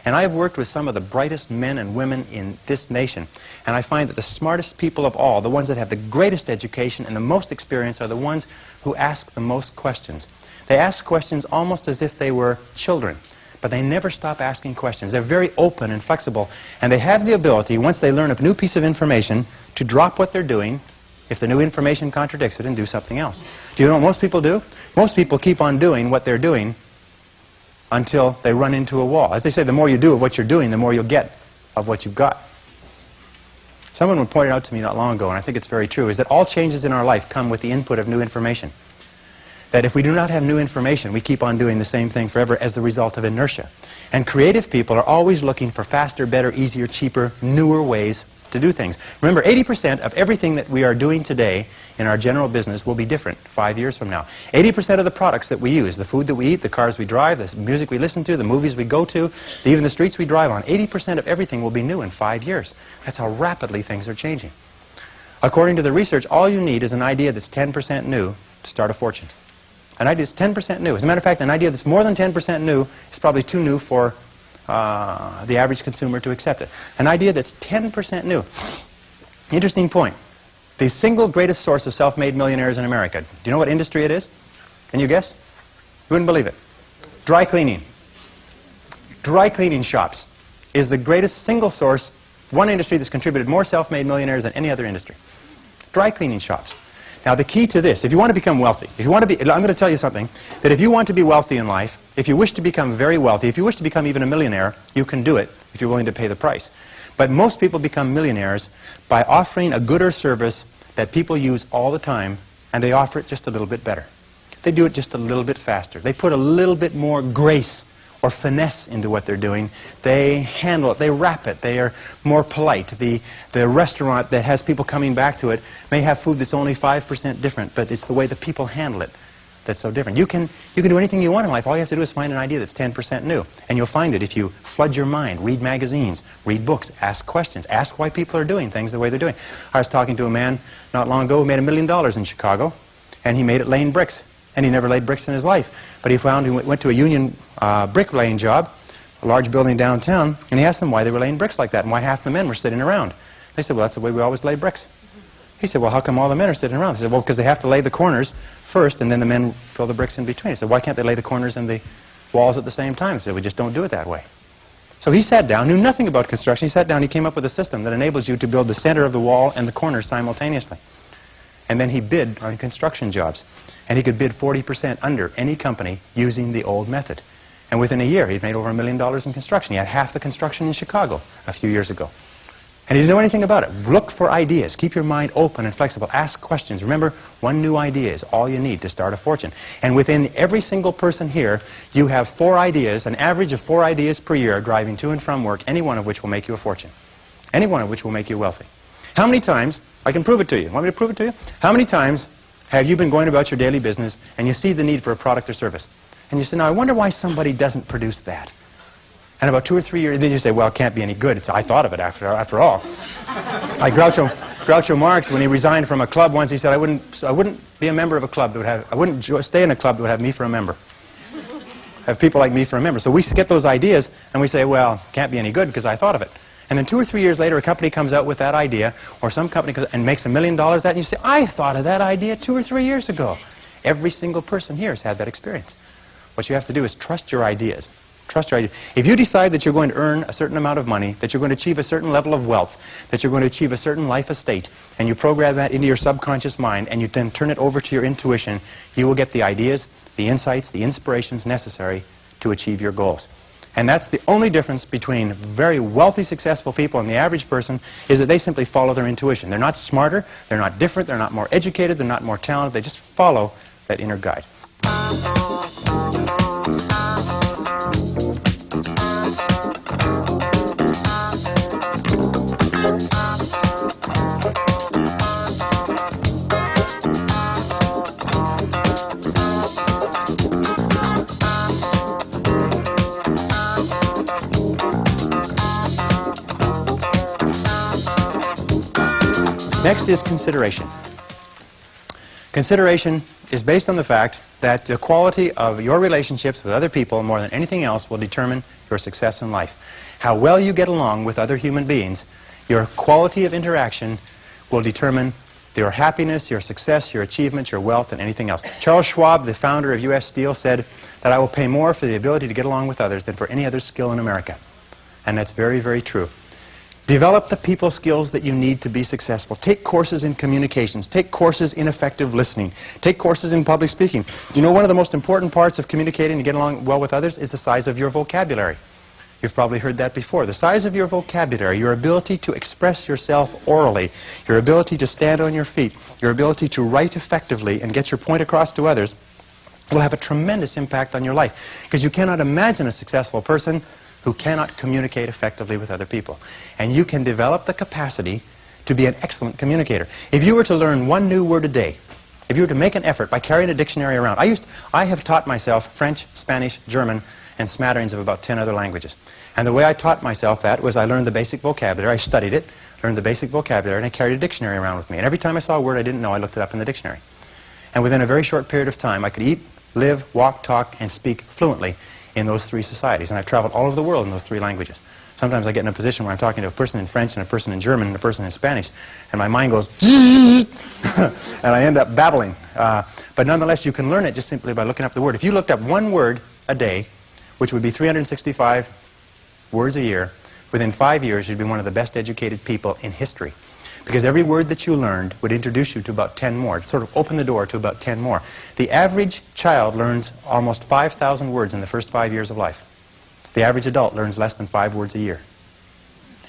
And I have worked with some of the brightest men and women in this nation, and I find that the smartest people of all, the ones that have the greatest education and the most experience, are the ones who ask the most questions. They ask questions almost as if they were children, but they never stop asking questions. They're very open and flexible, and they have the ability, once they learn a new piece of information, to drop what they're doing if the new information contradicts it and do something else. Do you know what most people do? Most people keep on doing what they're doing until they run into a wall. As they say, the more you do of what you're doing, the more you'll get of what you've got. Someone pointed out to me not long ago, and I think it's very true, is that all changes in our life come with the input of new information. That if we do not have new information, we keep on doing the same thing forever as the result of inertia. And creative people are always looking for faster, better, easier, cheaper, newer ways to do things. Remember, 80% of everything that we are doing today in our general business will be different 5 years from now. 80% of the products that we use, the food that we eat, the cars we drive, the music we listen to, the movies we go to, even the streets we drive on, 80% of everything will be new in 5 years. That's how rapidly things are changing. According to the research, all you need is an idea that's 10% new to start a fortune. An idea that's 10% new. As a matter of fact, an idea that's more than 10% new is probably too new for the average consumer to accept it. An idea that's 10% new. Interesting point. The single greatest source of self-made millionaires in America. Do you know what industry it is? Can you guess? You wouldn't believe it. Dry cleaning. Dry cleaning shops is the greatest single source, one industry that's contributed more self-made millionaires than any other industry. Dry cleaning shops. Now the key to this, if you want to become wealthy, if you want to be, I'm going to tell you something, that if you want to be wealthy in life, if you wish to become very wealthy, if you wish to become even a millionaire, you can do it if you're willing to pay the price. But most people become millionaires by offering a good or service that people use all the time, and they offer it just a little bit better. They do it just a little bit faster. They put a little bit more grace or finesse into what they're doing. They handle it, they wrap it, they are more polite. The restaurant that has people coming back to it may have food that's only 5% different, but it's the way the people handle it that's so different. You can do anything you want in life. All you have to do is find an idea that's 10% new. And you'll find it if you flood your mind, read magazines, read books, ask questions, ask why people are doing things the way they're doing. I was talking to a man not long ago who made $1 million in Chicago, and he made it laying bricks. And he never laid bricks in his life. But he went to a union bricklaying job, a large building downtown, and he asked them why they were laying bricks like that and why half the men were sitting around. They said, well, that's the way we always lay bricks. He said, well, how come all the men are sitting around? They said, well, because they have to lay the corners first, and then the men fill the bricks in between. He said, why can't they lay the corners and the walls at the same time? He said, we just don't do it that way. So he sat down, knew nothing about construction. He sat down, he came up with a system that enables you to build the center of the wall and the corners simultaneously. And then he bid on construction jobs. And he could bid 40% under any company using the old method. And within a year, he'd made over $1 million in construction. He had half the construction in Chicago a few years ago. And he didn't know anything about it. Look for ideas. Keep your mind open and flexible. Ask questions. Remember, one new idea is all you need to start a fortune. And within every single person here, you have 4 ideas, an average of 4 ideas per year driving to and from work, any one of which will make you a fortune. Any one of which will make you wealthy. How many times, I can prove it to you. Want me to prove it to you? How many times have you been going about your daily business and you see the need for a product or service? And you say, now I wonder why somebody doesn't produce that. And about 2 or 3 years, then you say, well, it can't be any good. I thought of it after all. Like Groucho Marx, when he resigned from a club once, he said, I wouldn't be a member of a club that would have, I wouldn't stay in a club that would have me for a member. Have people like me for a member. So we get those ideas, and we say, well, it can't be any good because I thought of it. And then 2 or 3 years later, a company comes out with that idea, or some company comes and makes $1 million at it, and you say, I thought of that idea 2 or 3 years ago. Every single person here has had that experience. What you have to do is trust your ideas. Trust your ideas. If you decide that you're going to earn a certain amount of money, that you're going to achieve a certain level of wealth, that you're going to achieve a certain life estate, and you program that into your subconscious mind, and you then turn it over to your intuition, you will get the ideas, the insights, the inspirations necessary to achieve your goals. And that's the only difference between very wealthy, successful people and the average person, is that they simply follow their intuition. They're not smarter, they're not different, they're not more educated, they're not more talented, they just follow that inner guide. Next is consideration. Consideration is based on the fact that the quality of your relationships with other people, more than anything else, will determine your success in life. How well you get along with other human beings, your quality of interaction will determine your happiness, your success, your achievements, your wealth, and anything else. Charles Schwab, the founder of U.S. Steel, said that I will pay more for the ability to get along with others than for any other skill in America. And that's very, very true. Develop the people skills that you need to be successful. Take courses in communications. Take courses in effective listening. Take courses in public speaking. You know, one of the most important parts of communicating and getting along well with others is the size of your vocabulary. You've probably heard that before. The size of your vocabulary, your ability to express yourself orally, your ability to stand on your feet, your ability to write effectively and get your point across to others will have a tremendous impact on your life. Because you cannot imagine a successful person who cannot communicate effectively with other people. And you can develop the capacity to be an excellent communicator. If you were to learn one new word a day, if you were to make an effort by carrying a dictionary around, I have taught myself French, Spanish, German, and smatterings of about 10 other languages. And the way I taught myself that was I learned the basic vocabulary, I studied it, learned the basic vocabulary, and I carried a dictionary around with me. And every time I saw a word I didn't know, I looked it up in the dictionary. And within a very short period of time, I could eat, live, walk, talk, and speak fluently in those 3 societies. And I've traveled all over the world in those 3 languages. Sometimes I get in a position where I'm talking to a person in French and a person in German and a person in Spanish, and my mind goes, and I end up babbling. But nonetheless, you can learn it just simply by looking up the word. If you looked up one word a day, which would be 365 words a year, within 5 years, you'd be one of the best educated people in history. Because every word that you learned would introduce you to about 10 more. It sort of open the door to about 10 more. The average child learns almost 5,000 words in the first 5 years of life. The average adult learns less than 5 words a year.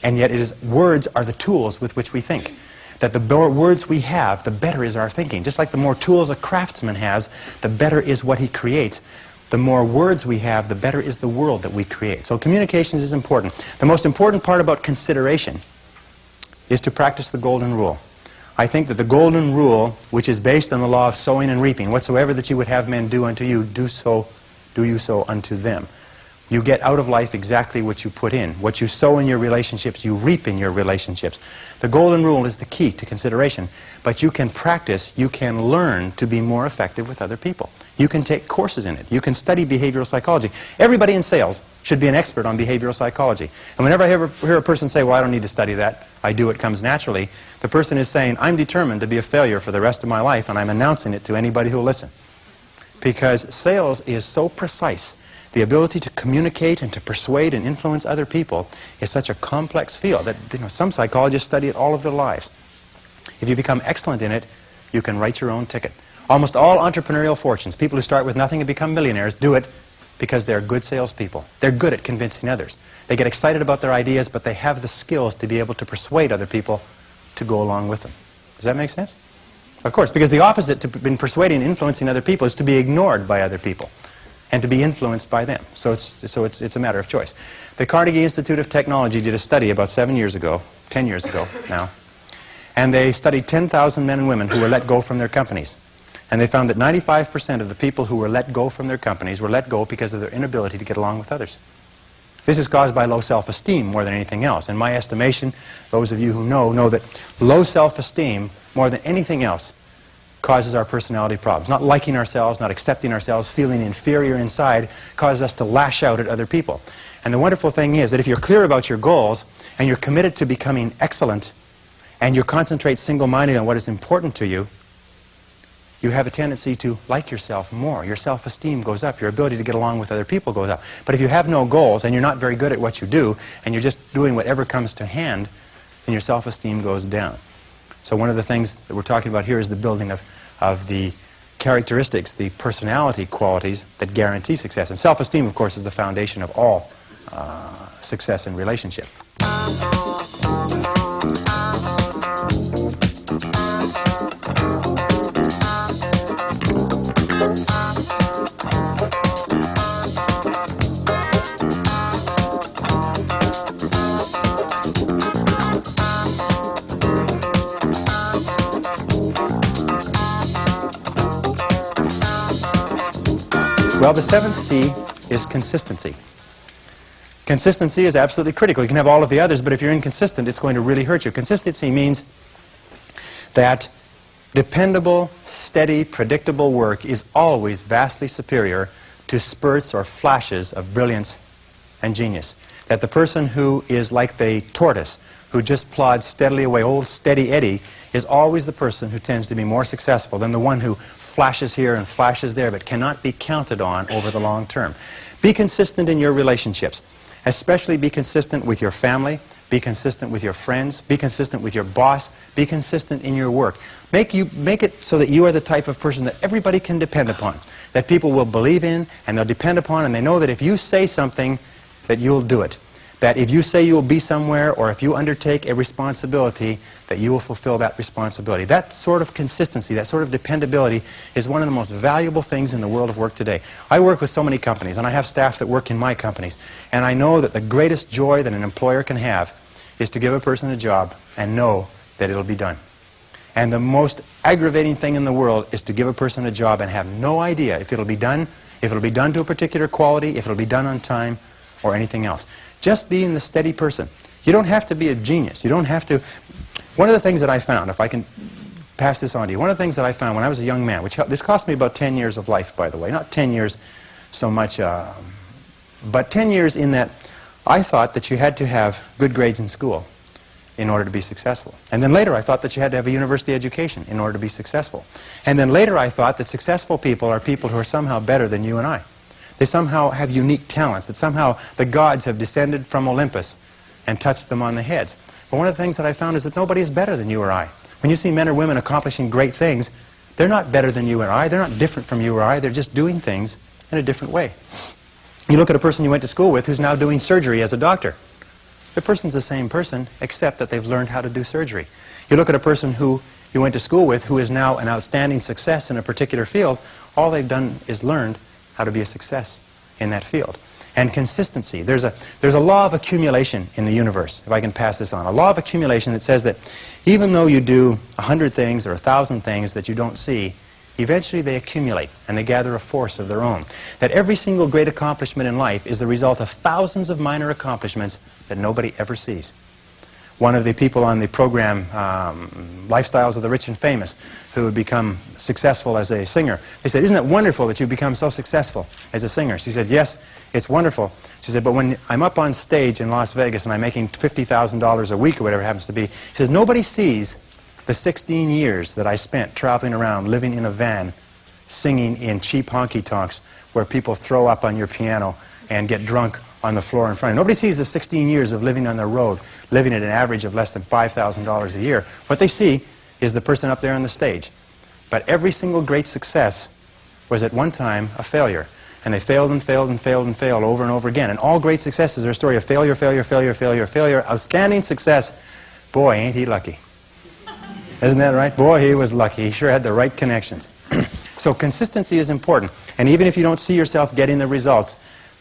And yet words are the tools with which we think. That the more words we have, the better is our thinking. Just like the more tools a craftsman has, the better is what he creates. The more words we have, the better is the world that we create. So communications is important. The most important part about consideration is to practice the golden rule. I think that the golden rule, which is based on the law of sowing and reaping, whatsoever that you would have men do unto you, do you so unto them. You get out of life exactly what you put in. What you sow in your relationships, you reap in your relationships. The golden rule is the key to consideration. But you can practice, you can learn to be more effective with other people. You can take courses in it. You can study behavioral psychology. Everybody in sales should be an expert on behavioral psychology. And whenever I hear a person say, well, I don't need to study that, I do, it comes naturally, the person is saying, I'm determined to be a failure for the rest of my life, and I'm announcing it to anybody who will listen. Because sales is so precise. The ability to communicate and to persuade and influence other people is such a complex field that some psychologists study it all of their lives. If you become excellent in it, you can write your own ticket. Almost all entrepreneurial fortunes, people who start with nothing and become millionaires, do it because they're good salespeople. They're good at convincing others. They get excited about their ideas, but they have the skills to be able to persuade other people to go along with them. Does that make sense? Of course, because the opposite to being persuading and influencing other people is to be ignored by other people and to be influenced by them. So it's a matter of choice. The Carnegie Institute of Technology did a study about 10 years ago now, and they studied 10,000 men and women who were let go from their companies. And they found that 95% of the people who were let go from their companies were let go because of their inability to get along with others. This is caused by low self-esteem more than anything else. In my estimation, those of you who know that low self-esteem, more than anything else, causes our personality problems. Not liking ourselves, not accepting ourselves, feeling inferior inside, causes us to lash out at other people. And the wonderful thing is that if you're clear about your goals, and you're committed to becoming excellent, and you concentrate single-mindedly on what is important to you, you have a tendency to like yourself more. Your self-esteem goes up. Your ability to get along with other people goes up. But if you have no goals and you're not very good at what you do and you're just doing whatever comes to hand, then your self-esteem goes down. So one of the things that we're talking about here is the building of the characteristics, the personality qualities that guarantee success. And self-esteem, of course, is the foundation of all success in relationship. Well, the seventh C is consistency. Consistency is absolutely critical. You can have all of the others, but if you're inconsistent, it's going to really hurt you. Consistency means that dependable, steady, predictable work is always vastly superior to spurts or flashes of brilliance and genius. That the person who is like the tortoise, who just plods steadily away, old steady Eddie, is always the person who tends to be more successful than the one who flashes here and flashes there but cannot be counted on over the long term. Be consistent in your relationships. Especially be consistent with your family, be consistent with your friends, be consistent with your boss, be consistent in your work. Make it so that you are the type of person that everybody can depend upon, that people will believe in and they'll depend upon, and they know that if you say something, that you'll do it. That if you say you'll be somewhere or if you undertake a responsibility, that you will fulfill that responsibility. That sort of consistency, that sort of dependability is one of the most valuable things in the world of work today. I work with so many companies, and I have staff that work in my companies, and I know that the greatest joy that an employer can have is to give a person a job and know that it'll be done. And the most aggravating thing in the world is to give a person a job and have no idea if it'll be done to a particular quality, if it'll be done on time, or anything else. Just being the steady person. You don't have to be a genius. You don't have to... One of the things that I found, if I can pass this on to you, one of the things that I found when I was a young man, this cost me about 10 years of life, by the way. Not 10 years so much, but 10 years in that I thought that you had to have good grades in school in order to be successful. And then later I thought that you had to have a university education in order to be successful. And then later I thought that successful people are people who are somehow better than you and I. They somehow have unique talents, that somehow the gods have descended from Olympus and touched them on the heads. But one of the things that I found is that nobody is better than you or I. When you see men or women accomplishing great things, they're not better than you or I. They're not different from you or I. They're just doing things in a different way. You look at a person you went to school with who's now doing surgery as a doctor. The person's the same person, except that they've learned how to do surgery. You look at a person who you went to school with who is now an outstanding success in a particular field. All they've done is learned how to be a success in that field. And consistency. There's a law of accumulation in the universe, if I can pass this on. A law of accumulation that says that even though you do 100 things or 1,000 things that you don't see, eventually they accumulate and they gather a force of their own. That every single great accomplishment in life is the result of thousands of minor accomplishments that nobody ever sees. One of the people on the program, Lifestyles of the Rich and Famous, who had become successful as a singer, they said, "Isn't it wonderful that you've become so successful as a singer?" She said, "Yes, it's wonderful." She said, "But when I'm up on stage in Las Vegas and I'm making $50,000 a week or whatever it happens to be," she says, "nobody sees the 16 years that I spent traveling around, living in a van, singing in cheap honky-tonks where people throw up on your piano and get drunk on the floor in front of you. Nobody sees the 16 years of living on the road, living at an average of less than $5,000 a year. What they see is the person up there on the stage. But every single great success was at one time a failure. And they failed and failed and failed and failed over and over again. And all great successes are a story of failure, failure, failure, failure, failure. Outstanding success. Boy, ain't he lucky. Isn't that right? Boy, he was lucky. He sure had the right connections. So consistency is important. And even if you don't see yourself getting the results,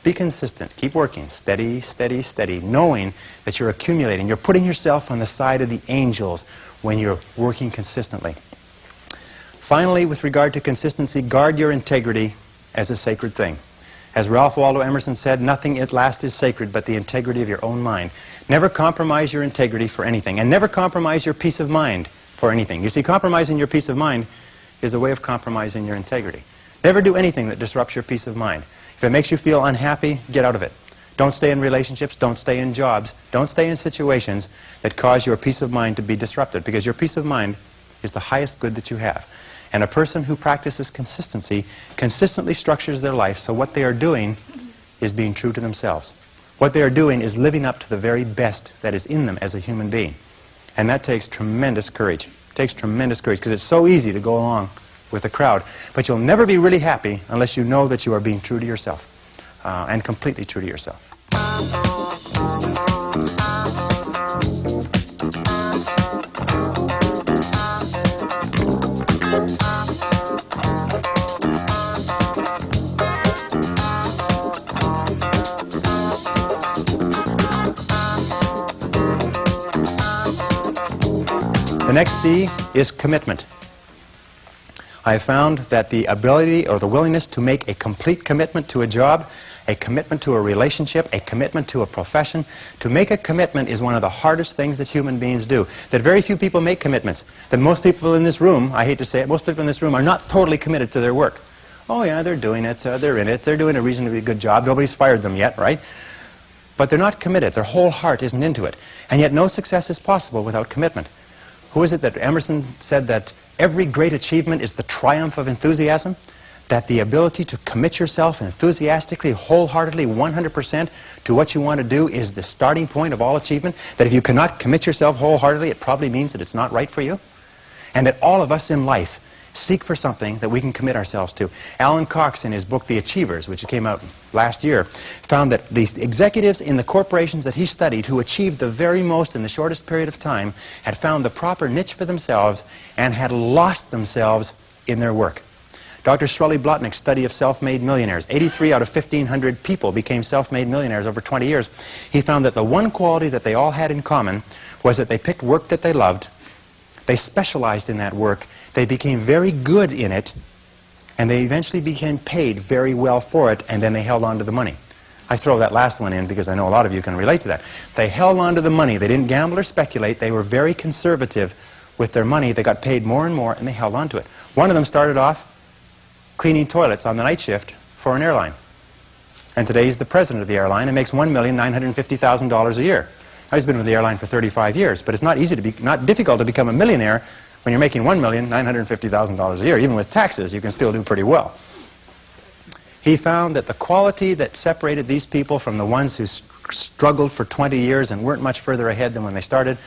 be consistent. Keep working. Steady, steady, steady. Knowing that you're accumulating. You're putting yourself on the side of the angels when you're working consistently. Finally, with regard to consistency, guard your integrity as a sacred thing. As Ralph Waldo Emerson said, nothing at last is sacred but the integrity of your own mind. Never compromise your integrity for anything, and never compromise your peace of mind for anything. You see, compromising your peace of mind is a way of compromising your integrity. Never do anything that disrupts your peace of mind. If it makes you feel unhappy, get out of it. Don't stay in relationships, don't stay in jobs, don't stay in situations that cause your peace of mind to be disrupted, because your peace of mind is the highest good that you have. And a person who practices consistency consistently structures their life so what they are doing is being true to themselves. What they are doing is living up to the very best that is in them as a human being. And that takes tremendous courage. It takes tremendous courage, because it's so easy to go along with the crowd. But you'll never be really happy unless you know that you are being true to yourself, and completely true to yourself. The next C is commitment. I have found that the ability or the willingness to make a complete commitment to a job, a commitment to a relationship, a commitment to a profession, to make a commitment is one of the hardest things that human beings do. That very few people make commitments. That most people in this room, I hate to say it, most people in this room are not totally committed to their work. Oh yeah, they're doing it, they're in it, they're doing a reasonably good job, nobody's fired them yet, right? But they're not committed, their whole heart isn't into it. And yet no success is possible without commitment. Who is it that Emerson said that every great achievement is the triumph of enthusiasm? That the ability to commit yourself enthusiastically, wholeheartedly, 100% to what you want to do is the starting point of all achievement? That if you cannot commit yourself wholeheartedly, it probably means that it's not right for you? And that all of us in life seek for something that we can commit ourselves to. Alan Cox, in his book The Achievers, which came out last year, found that the executives in the corporations that he studied who achieved the very most in the shortest period of time had found the proper niche for themselves and had lost themselves in their work. Dr. Shirley Blotnick's study of self-made millionaires, 83 out of 1,500 people became self-made millionaires over 20 years. He found that the one quality that they all had in common was that they picked work that they loved, they specialized in that work, they became very good in it, and they eventually became paid very well for it, and then they held on to the money. I throw that last one in because I know a lot of you can relate to that. They held on to the money. They didn't gamble or speculate. They were very conservative with their money. They got paid more and more, and they held on to it. One of them started off cleaning toilets on the night shift for an airline. And today he's the president of the airline and makes $1,950,000 a year. Now, he's been with the airline for 35 years, but it's not difficult to become a millionaire when you're making $1,950,000 a year. Even with taxes, you can still do pretty well. He found that the quality that separated these people from the ones who struggled for 20 years and weren't much further ahead than when they started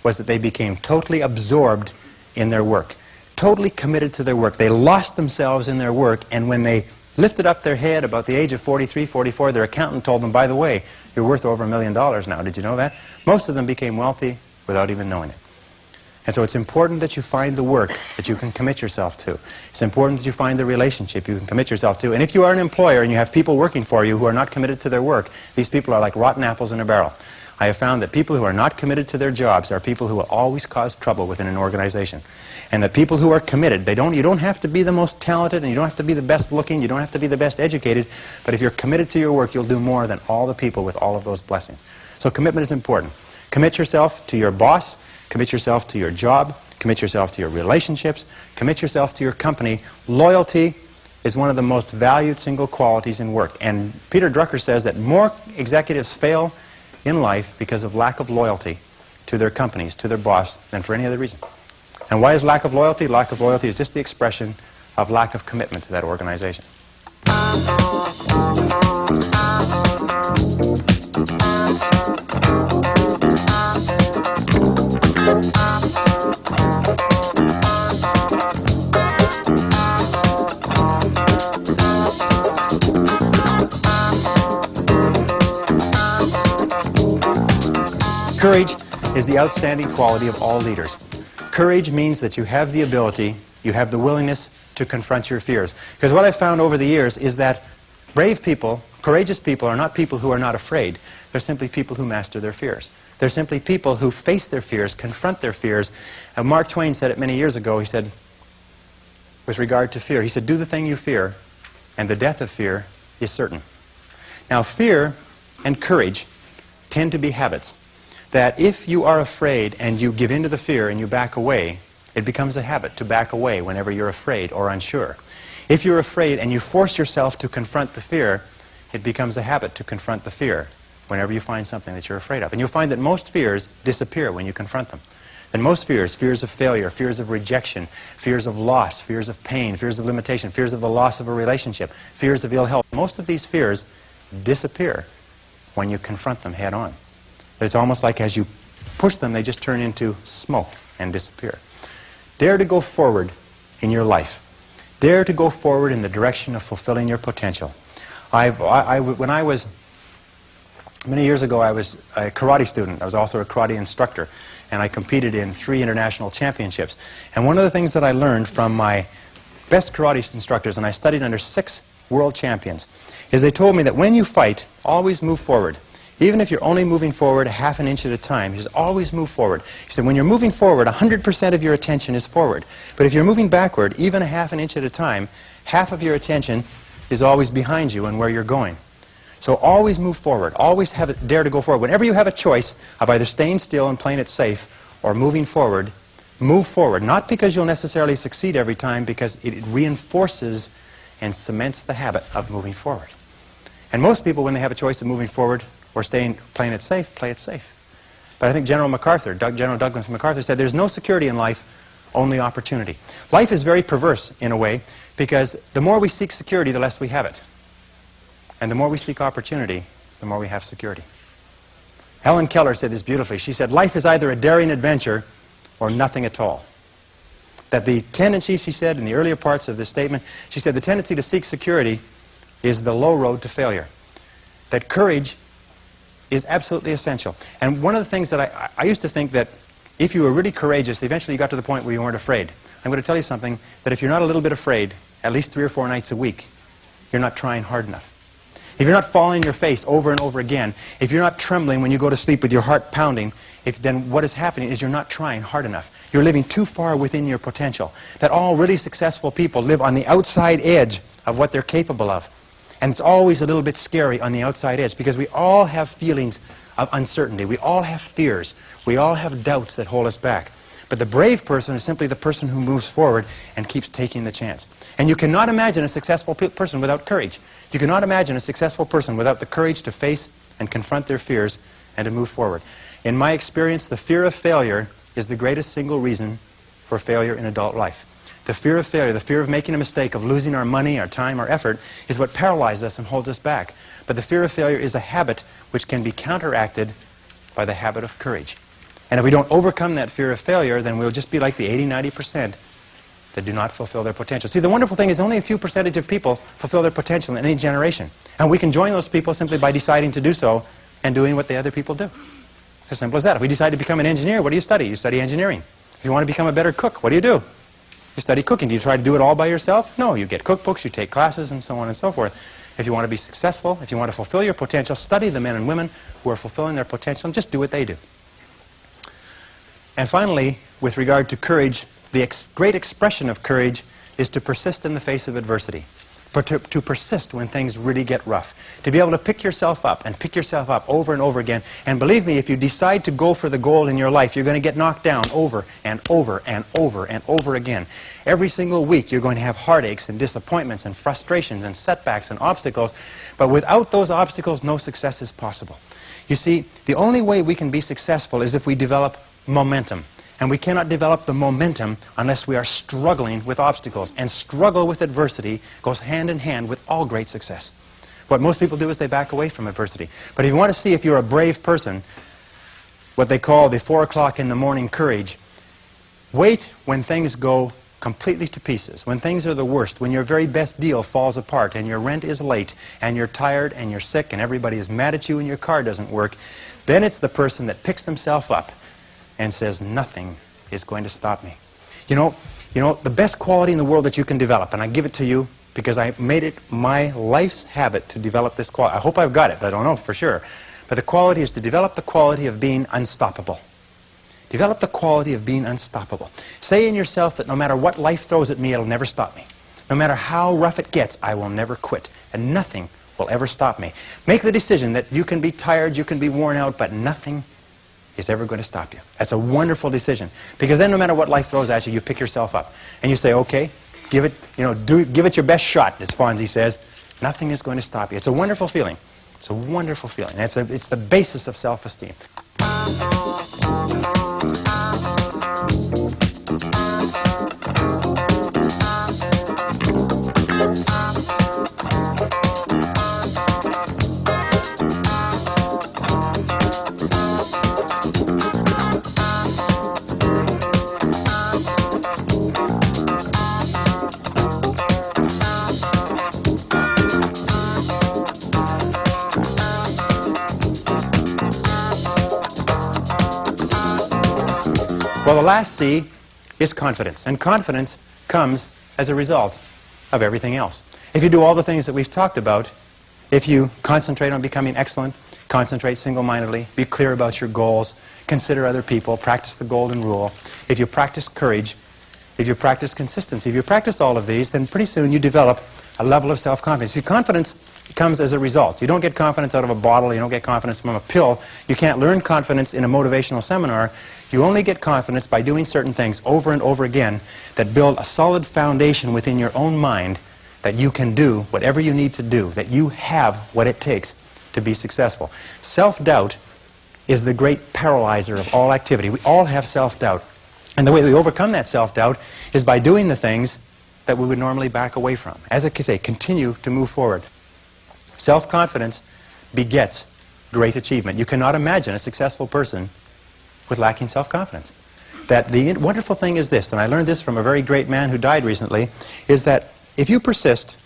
was that they became totally absorbed in their work, totally committed to their work. They lost themselves in their work, and when they lifted up their head about the age of 43, 44, their accountant told them, by the way, you're worth over $1 million now. Did you know that? Most of them became wealthy without even knowing it. And so it's important that you find the work that you can commit yourself to. It's important that you find the relationship you can commit yourself to. And if you are an employer and you have people working for you who are not committed to their work, these people are like rotten apples in a barrel. I have found that people who are not committed to their jobs are people who will always cause trouble within an organization. And that people who are committed, you don't have to be the most talented, and you don't have to be the best looking, you don't have to be the best educated, but if you're committed to your work, you'll do more than all the people with all of those blessings. So commitment is important. Commit yourself to your boss, commit yourself to your job, commit yourself to your relationships, commit yourself to your company. Loyalty is one of the most valued single qualities in work. And Peter Drucker says that more executives fail in life because of lack of loyalty to their companies, to their boss, than for any other reason. And why is lack of loyalty? Lack of loyalty is just the expression of lack of commitment to that organization. Courage is the outstanding quality of all leaders. Courage means that you have the ability, you have the willingness to confront your fears. Because what I've found over the years is that brave people, courageous people, are not people who are not afraid. They're simply people who master their fears. They're simply people who face their fears, confront their fears. And Mark Twain said it many years ago. He said, with regard to fear, he said, do the thing you fear, and the death of fear is certain. Now, fear and courage tend to be habits. That if you are afraid and you give in to the fear and you back away, it becomes a habit to back away whenever you're afraid or unsure. If you're afraid and you force yourself to confront the fear, it becomes a habit to confront the fear whenever you find something that you're afraid of. And you'll find that most fears disappear when you confront them. And most fears, fears of failure, fears of rejection, fears of loss, fears of pain, fears of limitation, fears of the loss of a relationship, fears of ill health, most of these fears disappear when you confront them head on. It's almost like as you push them, they just turn into smoke and disappear. Dare to go forward in your life. Dare to go forward in the direction of fulfilling your potential. When I was, many years ago, I was a karate student. I was also a karate instructor, and I competed in 3 international championships. And one of the things that I learned from my best karate instructors, and I studied under 6 world champions, is they told me that when you fight, always move forward. Even if you're only moving forward a half an inch at a time, you just always move forward. He said, when you're moving forward, 100% of your attention is forward. But if you're moving backward, even a half an inch at a time, half of your attention is always behind you and where you're going. So always move forward. Always dare to go forward. Whenever you have a choice of either staying still and playing it safe or moving forward, move forward. Not because you'll necessarily succeed every time, because it reinforces and cements the habit of moving forward. And most people, when they have a choice of moving forward or playing it safe, play it safe. But I think General Douglas MacArthur said there's no security in life, only opportunity. Life is very perverse in a way, because the more we seek security, the less we have it. And the more we seek opportunity, the more we have security. Helen Keller said this beautifully. She said, life is either a daring adventure or nothing at all. That the tendency, she said, in the earlier parts of this statement, she said the tendency to seek security is the low road to failure. That courage is absolutely essential. And one of the things that I used to think that if you were really courageous, eventually you got to the point where you weren't afraid. I'm going to tell you something, that if you're not a little bit afraid, at least 3 or 4 nights a week, you're not trying hard enough. If you're not falling on your face over and over again, if you're not trembling when you go to sleep with your heart pounding, then what is happening is you're not trying hard enough. You're living too far within your potential. That all really successful people live on the outside edge of what they're capable of. And it's always a little bit scary on the outside edge, because we all have feelings of uncertainty. We all have fears. We all have doubts that hold us back. But the brave person is simply the person who moves forward and keeps taking the chance. And you cannot imagine a successful person without courage. You cannot imagine a successful person without the courage to face and confront their fears and to move forward. In my experience, the fear of failure is the greatest single reason for failure in adult life. The fear of failure, the fear of making a mistake, of losing our money, our time, our effort, is what paralyzes us and holds us back. But the fear of failure is a habit which can be counteracted by the habit of courage. And if we don't overcome that fear of failure, then we'll just be like the 80-90% that do not fulfill their potential. See, the wonderful thing is only a few percentage of people fulfill their potential in any generation. And we can join those people simply by deciding to do so and doing what the other people do. It's as simple as that. If we decide to become an engineer, what do you study? You study engineering. If you want to become a better cook, what do? You study cooking. Do you try to do it all by yourself? No, you get cookbooks, you take classes, and so on and so forth. If you want to be successful, if you want to fulfill your potential, study the men and women who are fulfilling their potential and just do what they do. And finally, with regard to courage, the great expression of courage is to persist in the face of adversity. To persist when things really get rough. To be able to pick yourself up and pick yourself up over and over again. And believe me, if you decide to go for the goal in your life, you're going to get knocked down over and over and over and over again. Every single week you're going to have heartaches and disappointments and frustrations and setbacks and obstacles. But without those obstacles, no success is possible. You see, the only way we can be successful is if we develop momentum. And we cannot develop the momentum unless we are struggling with obstacles. And struggle with adversity goes hand in hand with all great success. What most people do is they back away from adversity. But if you want to see if you're a brave person, what they call the 4 o'clock in the morning courage, wait when things go completely to pieces, when things are the worst, when your very best deal falls apart and your rent is late and you're tired and you're sick and everybody is mad at you and your car doesn't work, then it's the person that picks themselves up and says, nothing is going to stop me. You know, the best quality in the world that you can develop, and I give it to you because I made it my life's habit to develop this quality. I hope I've got it, but I don't know for sure. But the quality is to develop the quality of being unstoppable. Develop the quality of being unstoppable. Say in yourself that no matter what life throws at me, it'll never stop me. No matter how rough it gets, I will never quit. And nothing will ever stop me. Make the decision that you can be tired, you can be worn out, but nothing is ever going to stop you. That's a wonderful decision. Because then no matter what life throws at you, you pick yourself up. And you say, okay, give it your best shot, as Fonzie says. Nothing is going to stop you. It's a wonderful feeling. It's a wonderful feeling. It's the basis of self-esteem. Well, the last C is confidence. And confidence comes as a result of everything else. If you do all the things that we've talked about, if you concentrate on becoming excellent, concentrate single-mindedly, be clear about your goals, consider other people, practice the golden rule, if you practice courage, if you practice consistency, if you practice all of these, then pretty soon you develop a level of self-confidence. See, confidence comes as a result. You don't get confidence out of a bottle. You don't get confidence from a pill. You can't learn confidence in a motivational seminar. You only get confidence by doing certain things over and over again that build a solid foundation within your own mind that you can do whatever you need to do, that you have what it takes to be successful. Self-doubt is the great paralyzer of all activity. We all have self-doubt. And the way we overcome that self-doubt is by doing the things that we would normally back away from. As I say, continue to move forward. Self-confidence begets great achievement. You cannot imagine a successful person with lacking self-confidence. That the wonderful thing is this, and I learned this from a very great man who died recently, is that if you persist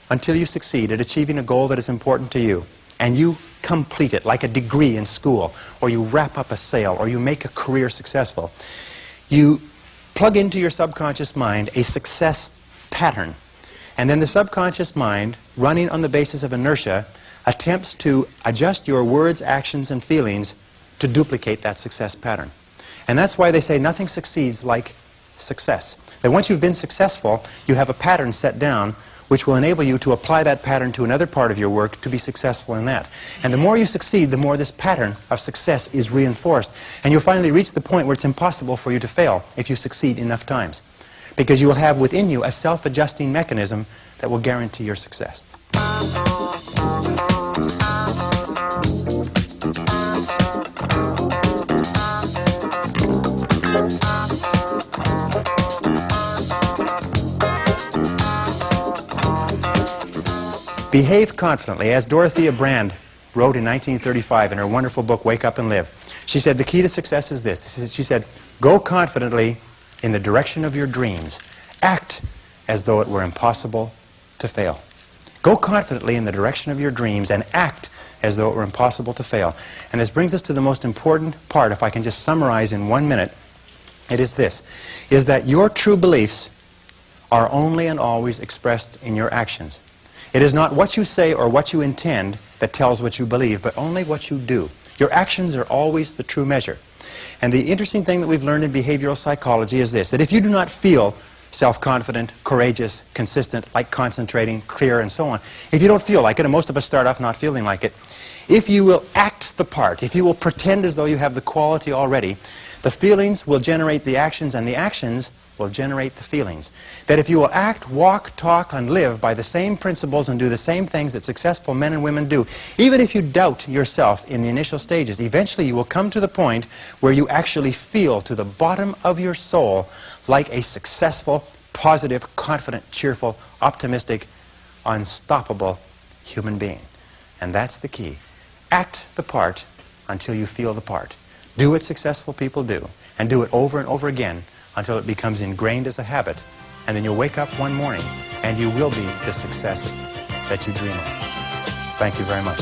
until you succeed at achieving a goal that is important to you, and you complete it like a degree in school, or you wrap up a sale, or you make a career successful, you plug into your subconscious mind a success pattern. And then the subconscious mind, running on the basis of inertia, attempts to adjust your words, actions, and feelings to duplicate that success pattern. And that's why they say nothing succeeds like success. That once you've been successful, you have a pattern set down which will enable you to apply that pattern to another part of your work to be successful in that. And the more you succeed, the more this pattern of success is reinforced. And you'll finally reach the point where it's impossible for you to fail if you succeed enough times. Because you will have within you a self-adjusting mechanism that will guarantee your success. Behave confidently, as Dorothea Brande wrote in 1935 in her wonderful book, Wake Up and Live. She said the key to success is this. She said, go confidently in the direction of your dreams. Act as though it were impossible to fail. Go confidently in the direction of your dreams and act as though it were impossible to fail. And this brings us to the most important part, if I can just summarize in 1 minute. It is this, is that your true beliefs are only and always expressed in your actions. It is not what you say or what you intend that tells what you believe, but only what you do. Your actions are always the true measure. And the interesting thing that we've learned in behavioral psychology is this, that if you do not feel self-confident, courageous, consistent, like concentrating, clear, and so on, if you don't feel like it, and most of us start off not feeling like it, if you will act the part, if you will pretend as though you have the quality already, the feelings will generate the actions, and the actions will generate the feelings. That if you will act, walk, talk, and live by the same principles and do the same things that successful men and women do, even if you doubt yourself in the initial stages, eventually you will come to the point where you actually feel to the bottom of your soul like a successful, positive, confident, cheerful, optimistic, unstoppable human being. And that's the key. Act the part until you feel the part. Do what successful people do, and do it over and over again until it becomes ingrained as a habit. And then you'll wake up one morning and you will be the success that you dream of. Thank you very much.